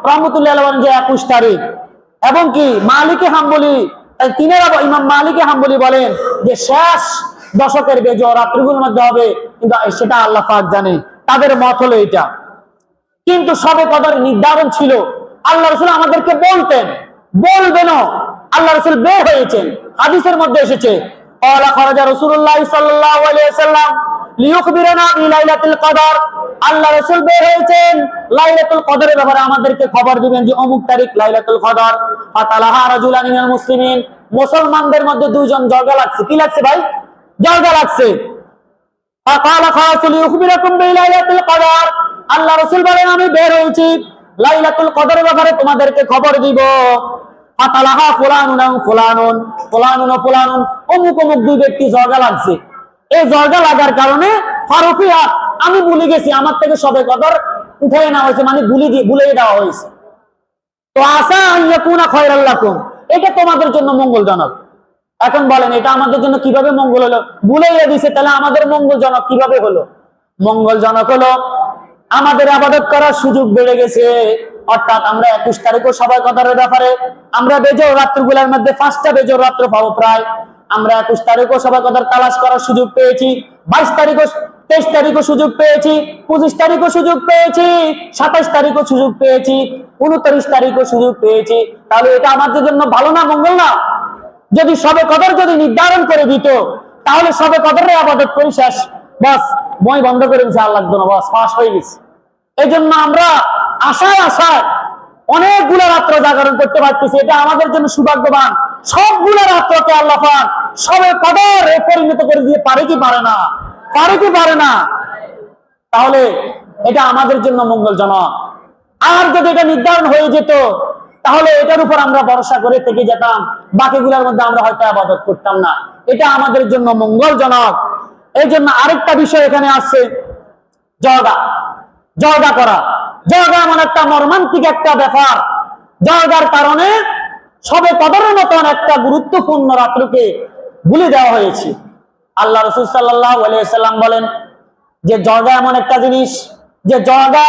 রাহমাতুল্লাহ আলাইহি বলেন যে 21 তারিখ, এবং কি মালিকি হাম্বলি, তিনারা ইমাম মালিকি হাম্বলি বলেন যে শেষ দশকের বেজোড় রাত্রিগুলোর মধ্যে হবে, কিন্তু সেটা আল্লাহ পাক জানে। তাদের মত হলো এটা। কিন্তু সবে কদর নির্ধারণ ছিল, আল্লাহ রাসূল আমাদেরকে বলতেন, বলবেনও। আল্লাহ রাসূল বের হয়েছেন, হাদিসের মধ্যে এসেছে ক্বালা খারাজা রাসূলুল্লাহ সাল্লাল্লাহু আলাইহি ওয়াসাল্লাম লিইখবিরানা বিলাইলাতুল কদর। আল্লাহ রাসূল বের হয়েছেন লাইলাতুল কদরের ব্যাপারে আমাদেরকে খবর দিবেন যে অমুক তারিখ লাইলাতুল কদর। ফাতালাহা রাজুলান মিনাল মুসলিমিন, মুসলমানদের মধ্যে দুইজন জর্গা লাগছে। কি লাগছে ভাই? জর্গা লাগছে। ফাকালা খারাজু লিইখবিরাকুম বিলাইলাতুল কদর, আল্লাহ রাসূল বলেন আমি বের হয়েছি লাইলাতুল কদরের ব্যাপারে তোমাদেরকে খবর দিব। ফাতালাহা ফুলানুন ফুলানুন ফুলানুন ফুলানুন, অমুক অমুক দুই ব্যক্তি জর্গা লাগছে। এই জর্গা লাগার কারণে ফারুফিয়া, আমি ভুলে গেছি, আমার থেকে সবে কদর উঠাই নেওয়া হয়েছে, মানে ভুলে দেওয়া হয়েছে। তো আসা ইয়াকুনা খায়রাল লাকুম, এটা তোমাদের জন্য মঙ্গলজনক। এখন বলেন এটা আমাদের জন্য কিভাবে মঙ্গল হলো? ভুলেই দিছে, তাহলে আমাদের মঙ্গলজনক কিভাবে হলো? মঙ্গলজনক হলো আমাদের ইবাদত করার সুযোগ বেড়ে গেছে। অর্থাৎ আমরা 21 তারিখও সবাই কদরের ব্যাপারে আমরা বেজোড় রাত্রিগুলোর মধ্যে 5টা বেজোড় রাত্র পাবো প্রায়। আমরা 21 তারিখও সবাই কদর তালাশ করার সুযোগ পেয়েছি, 22 তারিখও, 23 তারিখও সুযোগ পেয়েছি, 25 তারিখও সুযোগ পেয়েছি, 27 তারিখও সুযোগ পেয়েছি, 29 তারিখও সুযোগ পেয়েছি। তাহলে এটা আমাদের জন্য ভালো না, মঙ্গল না? যদি সবে কদর যদি নির্ধারণ করে দিত, তাহলে সবে কদরের ইবাদত করি শেষ, বাস মই বন্ধ করে দিয়েছে, আর লাগতো না, বাস পাস হয়ে গেছে। এই জন্য আমরা আশায় আশায় অনেকগুলো রাত্র জাগরণ করতে পারতেছি, এটা আমাদের জন্য সৌভাগ্যবান। সবগুলো রাত্রকে আল্লাহ পাক সবে কদরে পরিণত করে দিয়ে পারে কি পারে না? পারে কি পারে না? তাহলে এটা আমাদের জন্য মঙ্গলজনক। আর যদি এটা নির্ধারণ হয়ে যেত, তাহলে এটার উপর আমরা ভরসা করে থেকে যেতাম, বাকিগুলোর মধ্যে আমরা হয়তো ইবাদত করতাম না। এটা আমাদের জন্য মঙ্গলজনক। এই জন্য আরেকটা বিষয় এখানে আসছে, জর্গা। জর্গা করা, জর্গা এমন একটা মর্মান্তিক একটা ব্যাপার, জর্গার কারণে সবে কদরের মতন একটা গুরুত্বপূর্ণ রাত্রকে ভুলে দেওয়া হয়েছে। আল্লাহ রাসূল সাল্লাল্লাহু আলাইহি ওয়াসাল্লাম বলেন যে জর্গা এমন একটা জিনিস, যে জর্গা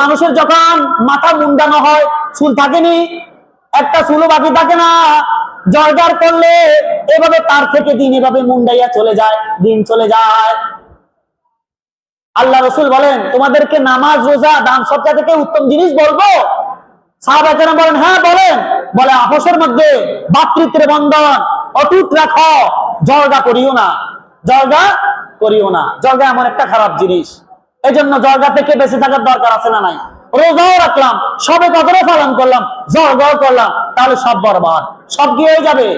মানুষের যখন মাথা মুন্ডানো হয়, চুল থাকেনি, একটা চুলও বাকি থাকে না। জর্গার করলে এভাবে তার থেকে দিন এভাবে মুন্ডাইয়া চলে যায়, দিন চলে যায়। আল্লাহ রাসূল বলেন তোমাদেরকে নামাজ, রোজা, দান সদকা থেকে উত্তম জিনিস বলবো? সাহাবায়ে কেরাম বলেন হ্যাঁ বলেন। বলে আপসের মধ্যে ভাতৃত্বের বন্ধন অটুট রাখো, জর্গা করিও না, জর্গা করিও না। জর্গা এমন একটা খারাপ জিনিস, এই জন্য জর্গা থেকে বেঁচে থাকার দরকার আছে না নাই? রোজাও রাখলাম, সবে কদরও পালন করলাম, জর্গাও করলাম, তাহলে সব বরবাদ, সব কি হয়ে যাবে?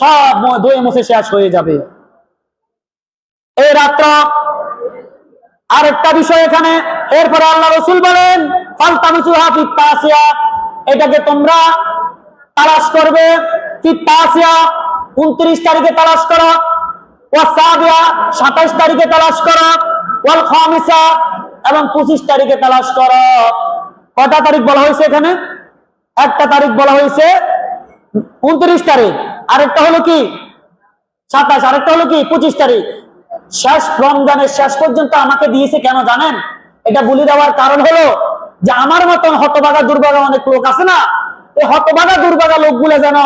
সব ধুয়ে মুছে শেষ হয়ে যাবে। এই রাত্র আরেকটা বিষয় এখানে। এরপরে আল্লাহ রাসূল বলেন ফালতামিসুহা ফিত তাসিয়া, এটাকে তোমরা তালাশ করবে ফিত তাসিয়া, 29 তারিখে তালাশ করো, ওয়া সাবিয়া 27 তারিখে তালাশ করো, ওয়াল খামিসা এবং 25 তারিখে তালাশ করো। কয়টা তারিখ বলা হয়েছে এখানে? একটা তারিখ বলা হয়েছে 29 তারিখ, আরেকটা হলো কি 27, আরেকটা হলো কি 25 তারিখ। শেষ রমজানের শেষ পর্যন্ত আমাকে দিয়েছে কেন জানেন? এটা বলে দেওয়ার কারণ হলো যে আমার মতন হতভাগা দুর্ভাগা অনেক লোক আছে না, এই হতভাগা দুর্ভাগা লোকগুলো যেন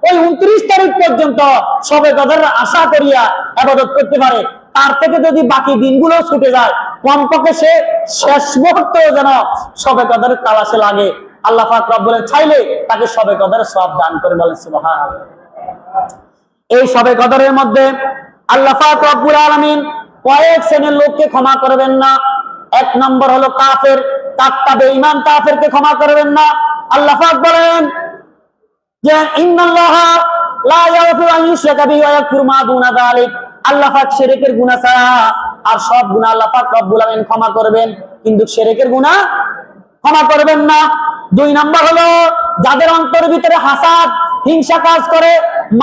ওই 29 তারিখ পর্যন্ত সবে কদরের আশা করিয়া ইবাদত করতে পারে। তার থেকে যদি বাকি দিনগুলো ছুটে যায়, কমপক্ষে সে শেষ মুহূর্তে যেন সবে কদরের তালাশে লাগে। আল্লাহ পাক রব্বুল চাইলে তাকে সবে কদরের সওয়াব দান করে, বলেন সুবহানাল্লাহ। এই সবে কদরের মধ্যে আল্লাহ পাক রব্বুল আলামিন কয়েক শ্রেণীর লোককে ক্ষমা করবেন না। এক নম্বর হলো কাফের, কাফটা বেঈমান কাফেরকে ক্ষমা করবেন না। আল্লাহ পাক বলেন যে ইন্নাল্লাহা লা ইয়াগফিরু আন ইউশরাকা বিহি ওয়া ইয়াগফিরু মা দুনা যালিক। আল্লাহ পাক শিরকের গুনাহ ছাড়া আর সব গুনাহ আল্লাহ পাক রব্বুল আলামিন ক্ষমা করবেন, কিন্তু শিরকের গুনাহ ক্ষমা করবেন না। দুই নাম্বার হলো যাদের অন্তরের ভিতরে হাসাদ, হিংসা কাজ করে,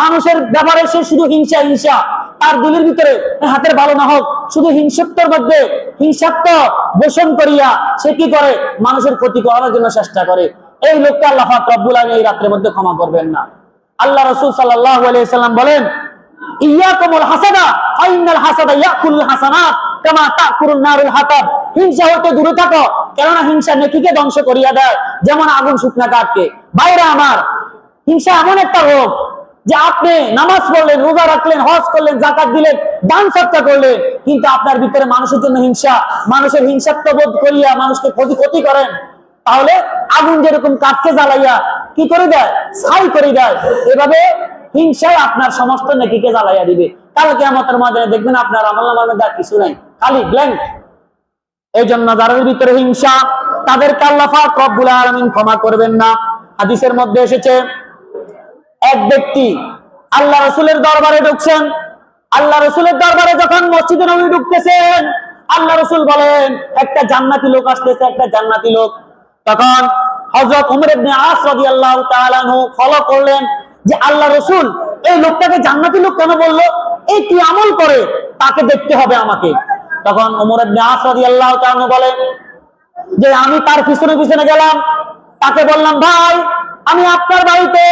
মানুষের ব্যাপারে সে শুধু হিংসা হিংসা, তার দিলের ভিতরে হাতের ভালো না হোক, শুধু হিংসাত্বর মধ্যে হিংসাত্ব পোষণ করিয়া সে কি করে? মানুষের ক্ষতি করার জন্য চেষ্টা করে। এই লোককে আল্লাহ পাক রব্বুল আলামিন এই রাতের মধ্যে ক্ষমা করবেন না। আল্লাহ রাসূল সাল্লাল্লাহু আলাইহি সাল্লাম বলেন, ইয়াকুমুল হাসাদা ফাইনাল হাসাদা ইয়াকুল হাসানাত কামা তাকুরুন নারুল হাতাব। হিংসা হতে দূরে থাকো, কেননা হিংসা নেকিকে ধ্বংস করিয়া দেয় যেমন আগুন শুকনা কাঠকে। ভাইরা আমার, হিংসা এমন একটা রোগ যে আপনি নামাজ পড়লেন, রোজা রাখলেন, হজ করলেন, যাকাত দিলেন, দান সৎকার করলেন, কিন্তু আপনার ভিতরে মানুষের জন্য হিংসা, মানুষের হিংসাত্ববোধ করিয়া মানুষকে ক্ষতি করেন, তাহলে আগুন যেরকম কাঠকে জ্বালাইয়া কি করে দেয়? ছাই করে দেয়। এভাবে হিংসায় আপনার সমস্ত নেকিকে জ্বালাইয়া দিবে। কাল কিয়ামতের ময়দানে দেখবেন আপনার আমলনামার মধ্যে কিছু নাই, খালি ব্ল্যাঙ্ক। এই জন্য যাদের ভিতরে হিংসা, তাদেরকে আল্লাহ পাক রব্বুল আলামিন ক্ষমা করবেন না। হাদিসের মধ্যে এসেছে, এক ব্যক্তি আল্লাহ রাসূলের দরবারে ঢুকছেন। আল্লাহ রাসূলের দরবারে যখন মসজিদে নববী ঢুকতেছেন, আল্লাহ রাসূল বলেন একটা জান্নাতি লোক আসতেছে, একটা জান্নাতি লোক। তখন হযরত ওমর ইবনে আস রাদিয়াল্লাহু তাআলা আনহু ফলো করলেন যে আল্লাহ রাসূল এই লোকটাকে জান্নাতি লোক কেন বললো? এই কি আমল করে? তাকে দেখতে হবে আমাকে। তখন ওমর ইবনে আস রাদিয়াল্লাহু তাআলা আনহু বলেন যে আমি তার পিছনে পিছনে গেলাম, তাকে বললাম, ভাই আমি আপনার বাড়িতে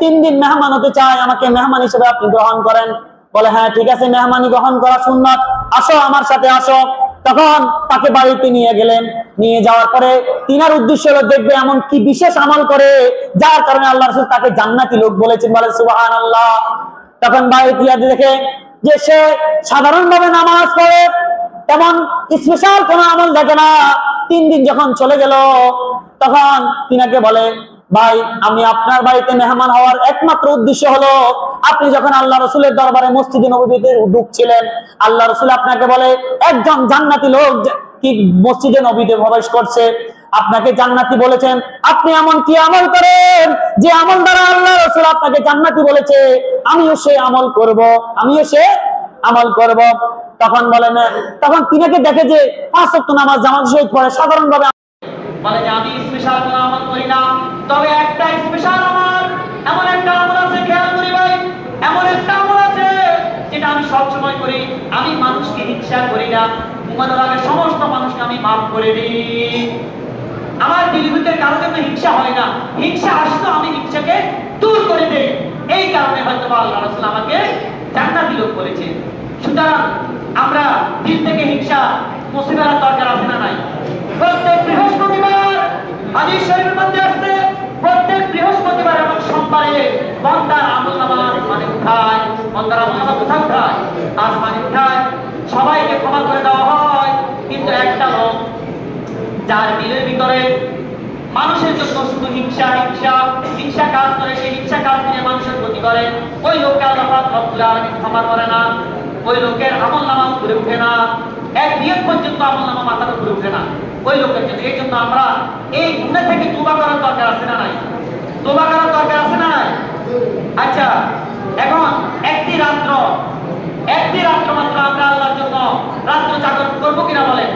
3 দিন মেহমান হতে চাই, আমাকে মেহমান হিসেবে আপনি গ্রহণ করেন। বলে হ্যাঁ ঠিক আছে, মেহমানি গ্রহণ করা সুন্নাত, আসো আমার সাথে আসো। তখন তাকে বাড়িতে নিয়ে গেলেন। নিয়ে যাওয়ার পরে তিনার উদ্দেশ্য হলো দেখবে এমন কি বিশেষ আমল করে যার কারণে আল্লাহ রাসূল তাকে জান্নাতি লোক বলেছেন, বলে সুবহানাল্লাহ। তখন বাড়িতে দেখে যে সে সাধারণভাবে নামাজ পড়ে, তেমন স্পেশাল কোন আমল দেখে না। 3 দিন যখন চলে গেল, তখন তিনাকে বলে, ভাই আমি আপনার বাড়িতে মেহমান হওয়ার একমাত্র উদ্দেশ্য হলো আপনি যখন আল্লাহ রাসূলের দরবারে মসজিদে নববীতে ঢুকছিলেন, আল্লাহ রাসূল আপনাকে বলে একজন জান্নাতি লোক কি মসজিদে নববীতে প্রবেশ করছে, আপনাকে জান্নাতি বলেছেন। আপনি এমন কি আমল করেন যে আমল দ্বারা আল্লাহ রাসূল আপনাকে জান্নাতি বলেছে? আমিও সে আমল করব, আমিও সে আমল করব। তখন বলেন, তখন তিনাকে দেখে যে 5 ওয়াক্ত নামাজ জামাতের সহিত পড়ে, সাধারণভাবে বলে যে আমি স্পেশাল কোনো আমল করি না, তবে একটা স্পেশাল আমল, এমন একটা আমল আছে, খেয়াল করি ভাই, এমন একটা আমল আছে যেটা আমি সব সময় করি। আমি মানুষকে হিংসা করি না, ঘুমানোর আগে সমস্ত মানুষকে আমি মাফ করে দিই। আমার দিলের ভিতরে কারো জন্য হিংসা হয় না, হিংসা আসতো আমি হিংসাকে দূর করে দেই। এই কারণে হয়তো আল্লাহ রাসূল আমাকে জান্নাতি লোক বলেছেন। সুতরাং আমরা দিল থেকে হিংসা মুছে ফেলার দরকার আছে না নাই? প্রত্যেক বৃহস্পতিবার হাদিস শরীফের মধ্যে আছে, প্রত্যেক বৃহস্পতিবার এবং সোমবারে বান্দার আমলনামা আসমানে উঠায়। বান্দার আমলনামা কোথায় উঠায়? আসমানে উঠায়। সবাইকে ক্ষমা করে দেওয়া হয়, কিন্তু একটা লোক যার দিলের ভিতরে মানুষের জন্য শুধু হিংসা হিংসা হিংসা কাজ করে, সেই হিংসা কাজ নিয়ে মানুষের ক্ষতি করে, ওই লোককে আল্লাহ পাক রব্বুল আলামিন ক্ষমা করে না। ওই লোকের আমলনামা উপরে উঠে না, এক নিয়ত পর্যন্ত আমলনামা মাথার উপরে উঠে না ওই লোকের জন্য। এই জন্য আমরা এই গুনাহ থেকে তওবা করার দরকার আছে না নাই? তওবা করার দরকার আছে না নাই? আচ্ছা, এখন একটি রাত্র মাত্র আমরা আল্লাহর জন্য রাত্র জাগরণ করবো কিনা বলেন?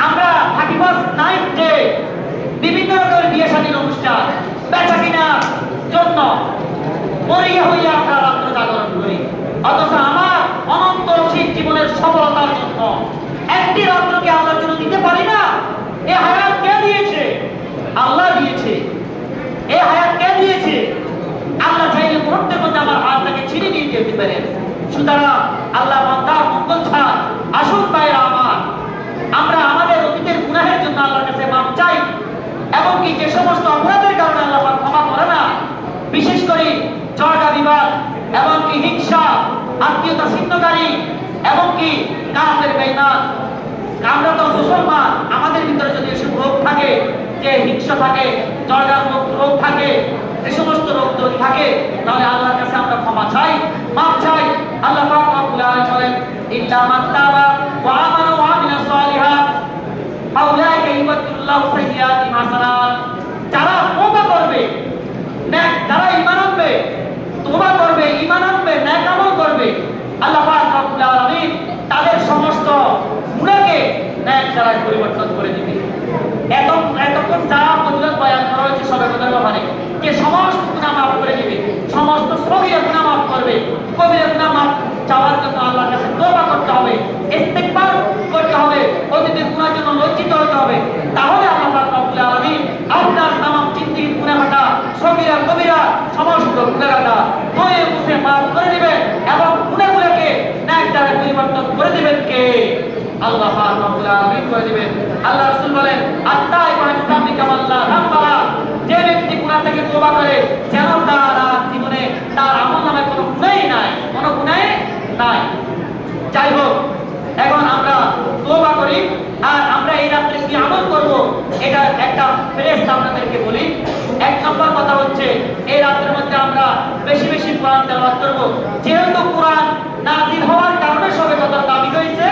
আমরা 31st নাইট ডে বিভিন্ন রকমের বিয়ে শাদীর অনুষ্ঠান বেচা কিনার জন্য মরিয়া হইয়া আমরা রাত্র জাগরণ করি, অথচ আমার অনন্ত অসীম জীবনের সফলতার জন্য একটি রাত্রকে আল্লাহর জন্য দিতে পারি না? এই হায়াত কে দিয়েছে? আল্লাহ দিয়েছে। এই হায়াত কে দিয়েছে? আল্লাহ চাইলে মুহূর্তের মধ্যে আমার হাতটাকে ছিঁড়ে নিয়ে যেতে পারেন। সুতরাং আল্লাহ বান্দার মঙ্গল চায়। আসুন ভাইরা আমার, আমরা আমাদের অতীতের গুনাহের জন্য আল্লাহর কাছে মাপ চাই, এবং কি যে সমস্ত অপরাধের কারণে আল্লাহ পাক ক্ষমা করে না, বিশেষ করে ঝগড়া বিবাদ এবং কি হিংসা, আত্মীয়তা ছিন্নকারী এবং কি কাফের বেঈমান। আমরা তো মুসলমান, আমাদের ভিতরে যদি এসব রোগ থাকে, যে হিংসা থাকে, ঝগড়ার রোগ থাকে, এই সমস্ত রোগ যদি থাকে, তাহলে আল্লাহর কাছে আমরা ক্ষমা চাই, মাপ চাই। আল্লাহ পাক রব্বুল আলামিন বলেন, ইল্লা মান তাবা ওয়া আমানা ওয়া আমিলা সালিহাত ফাউলাইকা ইউবাদদিলুল্লাহু সাইয়্যাতিহিম হাসানাত। যারা তওবা করবে, নেক, যারা ঈমান আনবে, তওবা করবে, ঈমান আনবে, নেক আমল করবে, আল্লাহ পাক রব্বুল আলামিন তাদের সমস্ত গুনাহকে নেক দ্বারায় পরিবর্তন করে দিবে। এতক্ষণ যা ফজিলত বয়ান করা হয়েছে সবে কদর ব্যাপারে, যে সমস্ত গুনাহ মাফ করে দিবে, সমস্ত সগীরা গুনাহ মাফ করবে, কবিরা গুনাহ মাফ চাওয়ার জন্য আল্লাহর কাছে তওবা করতে হবে, ইস্তিগফার করতে হবে, অতীতের গুনাহের জন্য লজ্জিত হতে হবে। তাহলে আল্লাহ পাক রব্বুল আলামিন আপনার তামাম জিন্দেগির গুনাহটা, সগীরা কবিরা সমস্ত গুনাহটা ধুয়ে মুছে মাফ করে দিবে, এবং গুনাহগুলোকে নেক দ্বারায় পরিবর্তন করে দিবেন কে? আল্লাহ পাক রব্বুল আলামিন করে দিবেন। আল্লাহ রাসূল বলেন, আত্তাইবু আন-নাবি কামাল্লা যামবা, যে ব্যক্তি গুনাহ থেকে তওবা করে যেন তার জীবনে তার আমলনামায় কোনো গুনাহই নাই, কোনো গুনাহই নাই। যাই হোক, এখন আমরা তওবা করি, আর আমরা এই রাত্রে কি আমল করব, এটা একটা ফেরেশতা আপনাদেরকে বলি। এক নম্বর কথা হচ্ছে, এই রাতের মধ্যে আমরা বেশি বেশি কোরআন তেলাওয়াত করব। যেহেতু কোরআন নাযিল হওয়ার কারণে সবে কদর দামি হয়েছে,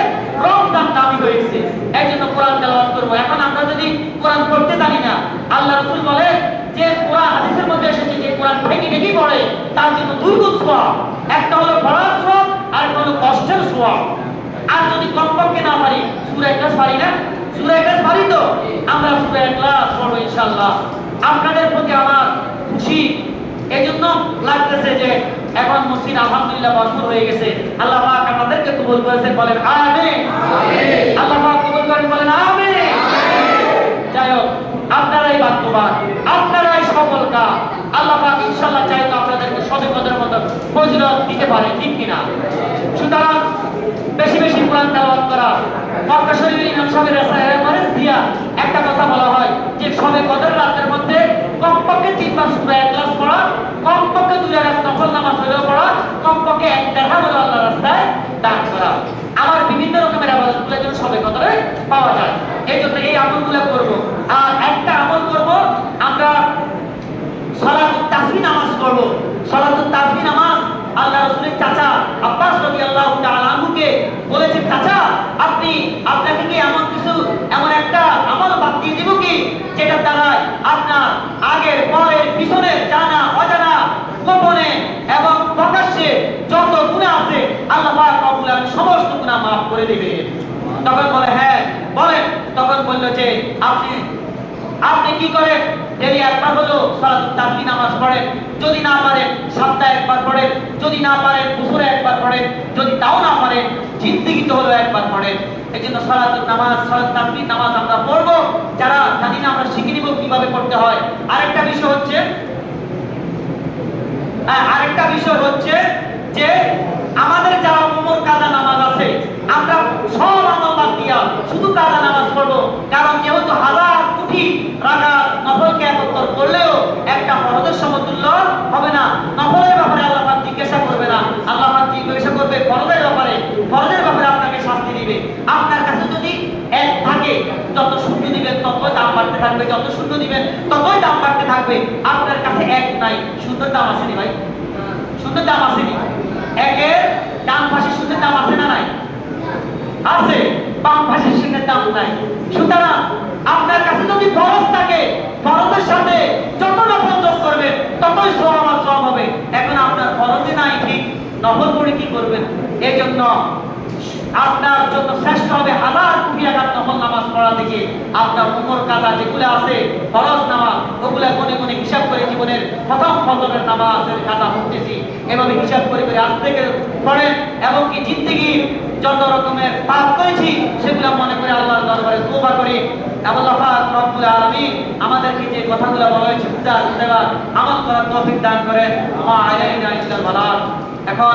রমজান দামি হয়েছে, এই জন্য কোরআন তেলাওয়াত করব। এখন আমরা যদি কোরআন পড়তে জানি না, আল্লাহ রাসূল বলে যে কোরআন হাদিসের মধ্যে এসেছে যে কোরআন ঠেকি ঠেকি পড়ে তার জন্য দুই গুণ সওয়াব, একটা হলো পড়ার সওয়াব আর একটা হলো কষ্টের সওয়াব। আর যদি কমপক্ষে না পারি, সূরা ইখলাস পারি না, সূরা ইখলাস পারি তো, আমরা সূরা ইখলাস পড়ব ইনশাআল্লাহ। আপনাদের প্রতি আমার খুশি এজন্য লাগতেছে যে এখন মসজিদ আলহামদুলিল্লাহ ভরপুর হয়ে গেছে। আল্লাহ পাক আমাদেরকে কবুল করেছেন, বলেন আমিন। আল্লাহ পাক কবুল করেন, বলেন আমিন। যাই হোক, আপনারাই ভাগ্যবান, আপনারাই সফলকাম। আল্লাহ পাক ইনশাআল্লাহ চাইতো আপনাদেরকে সবে কদরের মতো ফজিলত দিতে পারে, ঠিক কিনা? সুতরাং বেশি বেশি কোরআন তেলাওয়াত করা। মক্কা শরীফের ইমাম সাহেবের রেফারেন্স দিয়া একটা কথা বলা হয় যে সবে কদর রাতের মধ্যে কমপক্ষে 3 বার সূরা ইখলাস পড়া, কমপক্ষে 2 রাকাত নফল নামাজ হলেও পড়া, কমপক্ষে 1 দিরহাম হলো আল্লাহর রাস্তায় দান করা। আমার বিভিন্ন রকমের ইবাদতগুলো যেন সবে কদরে পাওয়া যায়, এই জন্য এই আমলগুলো করব। আর একটা আমল করব, আমরা সালাতুত তাসবিহ নামাজ করব। সালাতুত তাসবিহ নামাজ আল্লাহ রাসূলের চাচা আব্বাস রাদিয়াল্লাহু তাআলা আনহুকে বলেছেন, চাচা আপনাকে কি এমন একটা আমল বাদ দিয়ে দিব কি যেটা দ্বারা আপনার আগের পরের পিছনে জানা অজানা গোপনে এবং প্রকাশ্যে যত গুনাহ আছে আল্লাহ পাক রব্বুল আলামিন সমস্ত গুনাহ মাফ করে দিবে। তখন বলে হ্যাঁ বলেন। তখন বলল যে আপনি কি করেন? ডেলি একবার হলো সালাতুত তাসবিহ নামাজ পড়েন, যদি না পারেন সপ্তাহে একবার পড়েন, যদি না পারেন বছরে একবার পড়েন, যদি তাও না পারেন জিন্দেগিতে হলো একবার পড়েন। এই জন্য সালাতুত তাসবিহ নামাজ আমরা পড়বো, যারা জানি না আমরা শিখে নিব কিভাবে পড়তে হয়। আরেকটা বিষয় হচ্ছে যে আমাদের যারা ওমর কাজা নামাজ আছে, আমরা সব আমল বাদ দিয়া শুধু কাজা নামাজ পড়বো। কারণ যেহেতু হাজার কোটি রাকাত নফলকে একত্র করলেও একটা ফরজের সমতুল্য হবে না। নফলের ব্যাপারে আল্লাহ পাক জিজ্ঞাসা করবে না, আল্লাহ পাক জিজ্ঞাসা করবে ফরজের ব্যাপারে। ফরজের ব্যাপারে আপনাকে শাস্তি দিবে। আপনার কাছে যদি এক থাকে, যত শূন্য দিবেন ততই দাম বাড়তে থাকবে, যত শূন্য দিবেন ততই দাম বাড়তে থাকবে। আপনার কাছে এক নাই, শূন্যের দাম আসেনি ভাই, শূন্যের দাম আসেনি। একের ডান পাশে শূন্যের দাম আছে না নাই? আছে। বাম পাশে শূন্যের দাম নাই। সুতরাং আপনার কাছে যদি ফরজ থাকে, ফরজের সাথে যত নফল যোগ করবেন ততই সওয়াব হবে। এখন আপনার ফরজে নাই, ঠিক নফল করে কি করবেন? এই জন্য আপনার জন্য শ্রেষ্ঠ হবে হাজার কোটি রাকাত নফল নামাজ পড়া থেকে আপনার উমর কাজা যেগুলো আছে ফরজ নামাজ, ওগুলা কোনে কোনে হিসাব করে জীবনের প্রথম ফজরের নামাজের কাজা করতেছি, এভাবে হিসাব করে করে আজ থেকে পড়েন। এবং কি জিন্দেগির যত রকমের পাপ করেছি সেগুলো মনে করে আল্লাহর দরবারে তওবা করি। আল্লাহ পাক রব্বুল আলামিন আমাদেরকে যে কথাগুলো বলা হয়েছে বুঝার আমল করার তৌফিক দান করেন। মা আলাইনা ইল্লাল বালাগ। এখন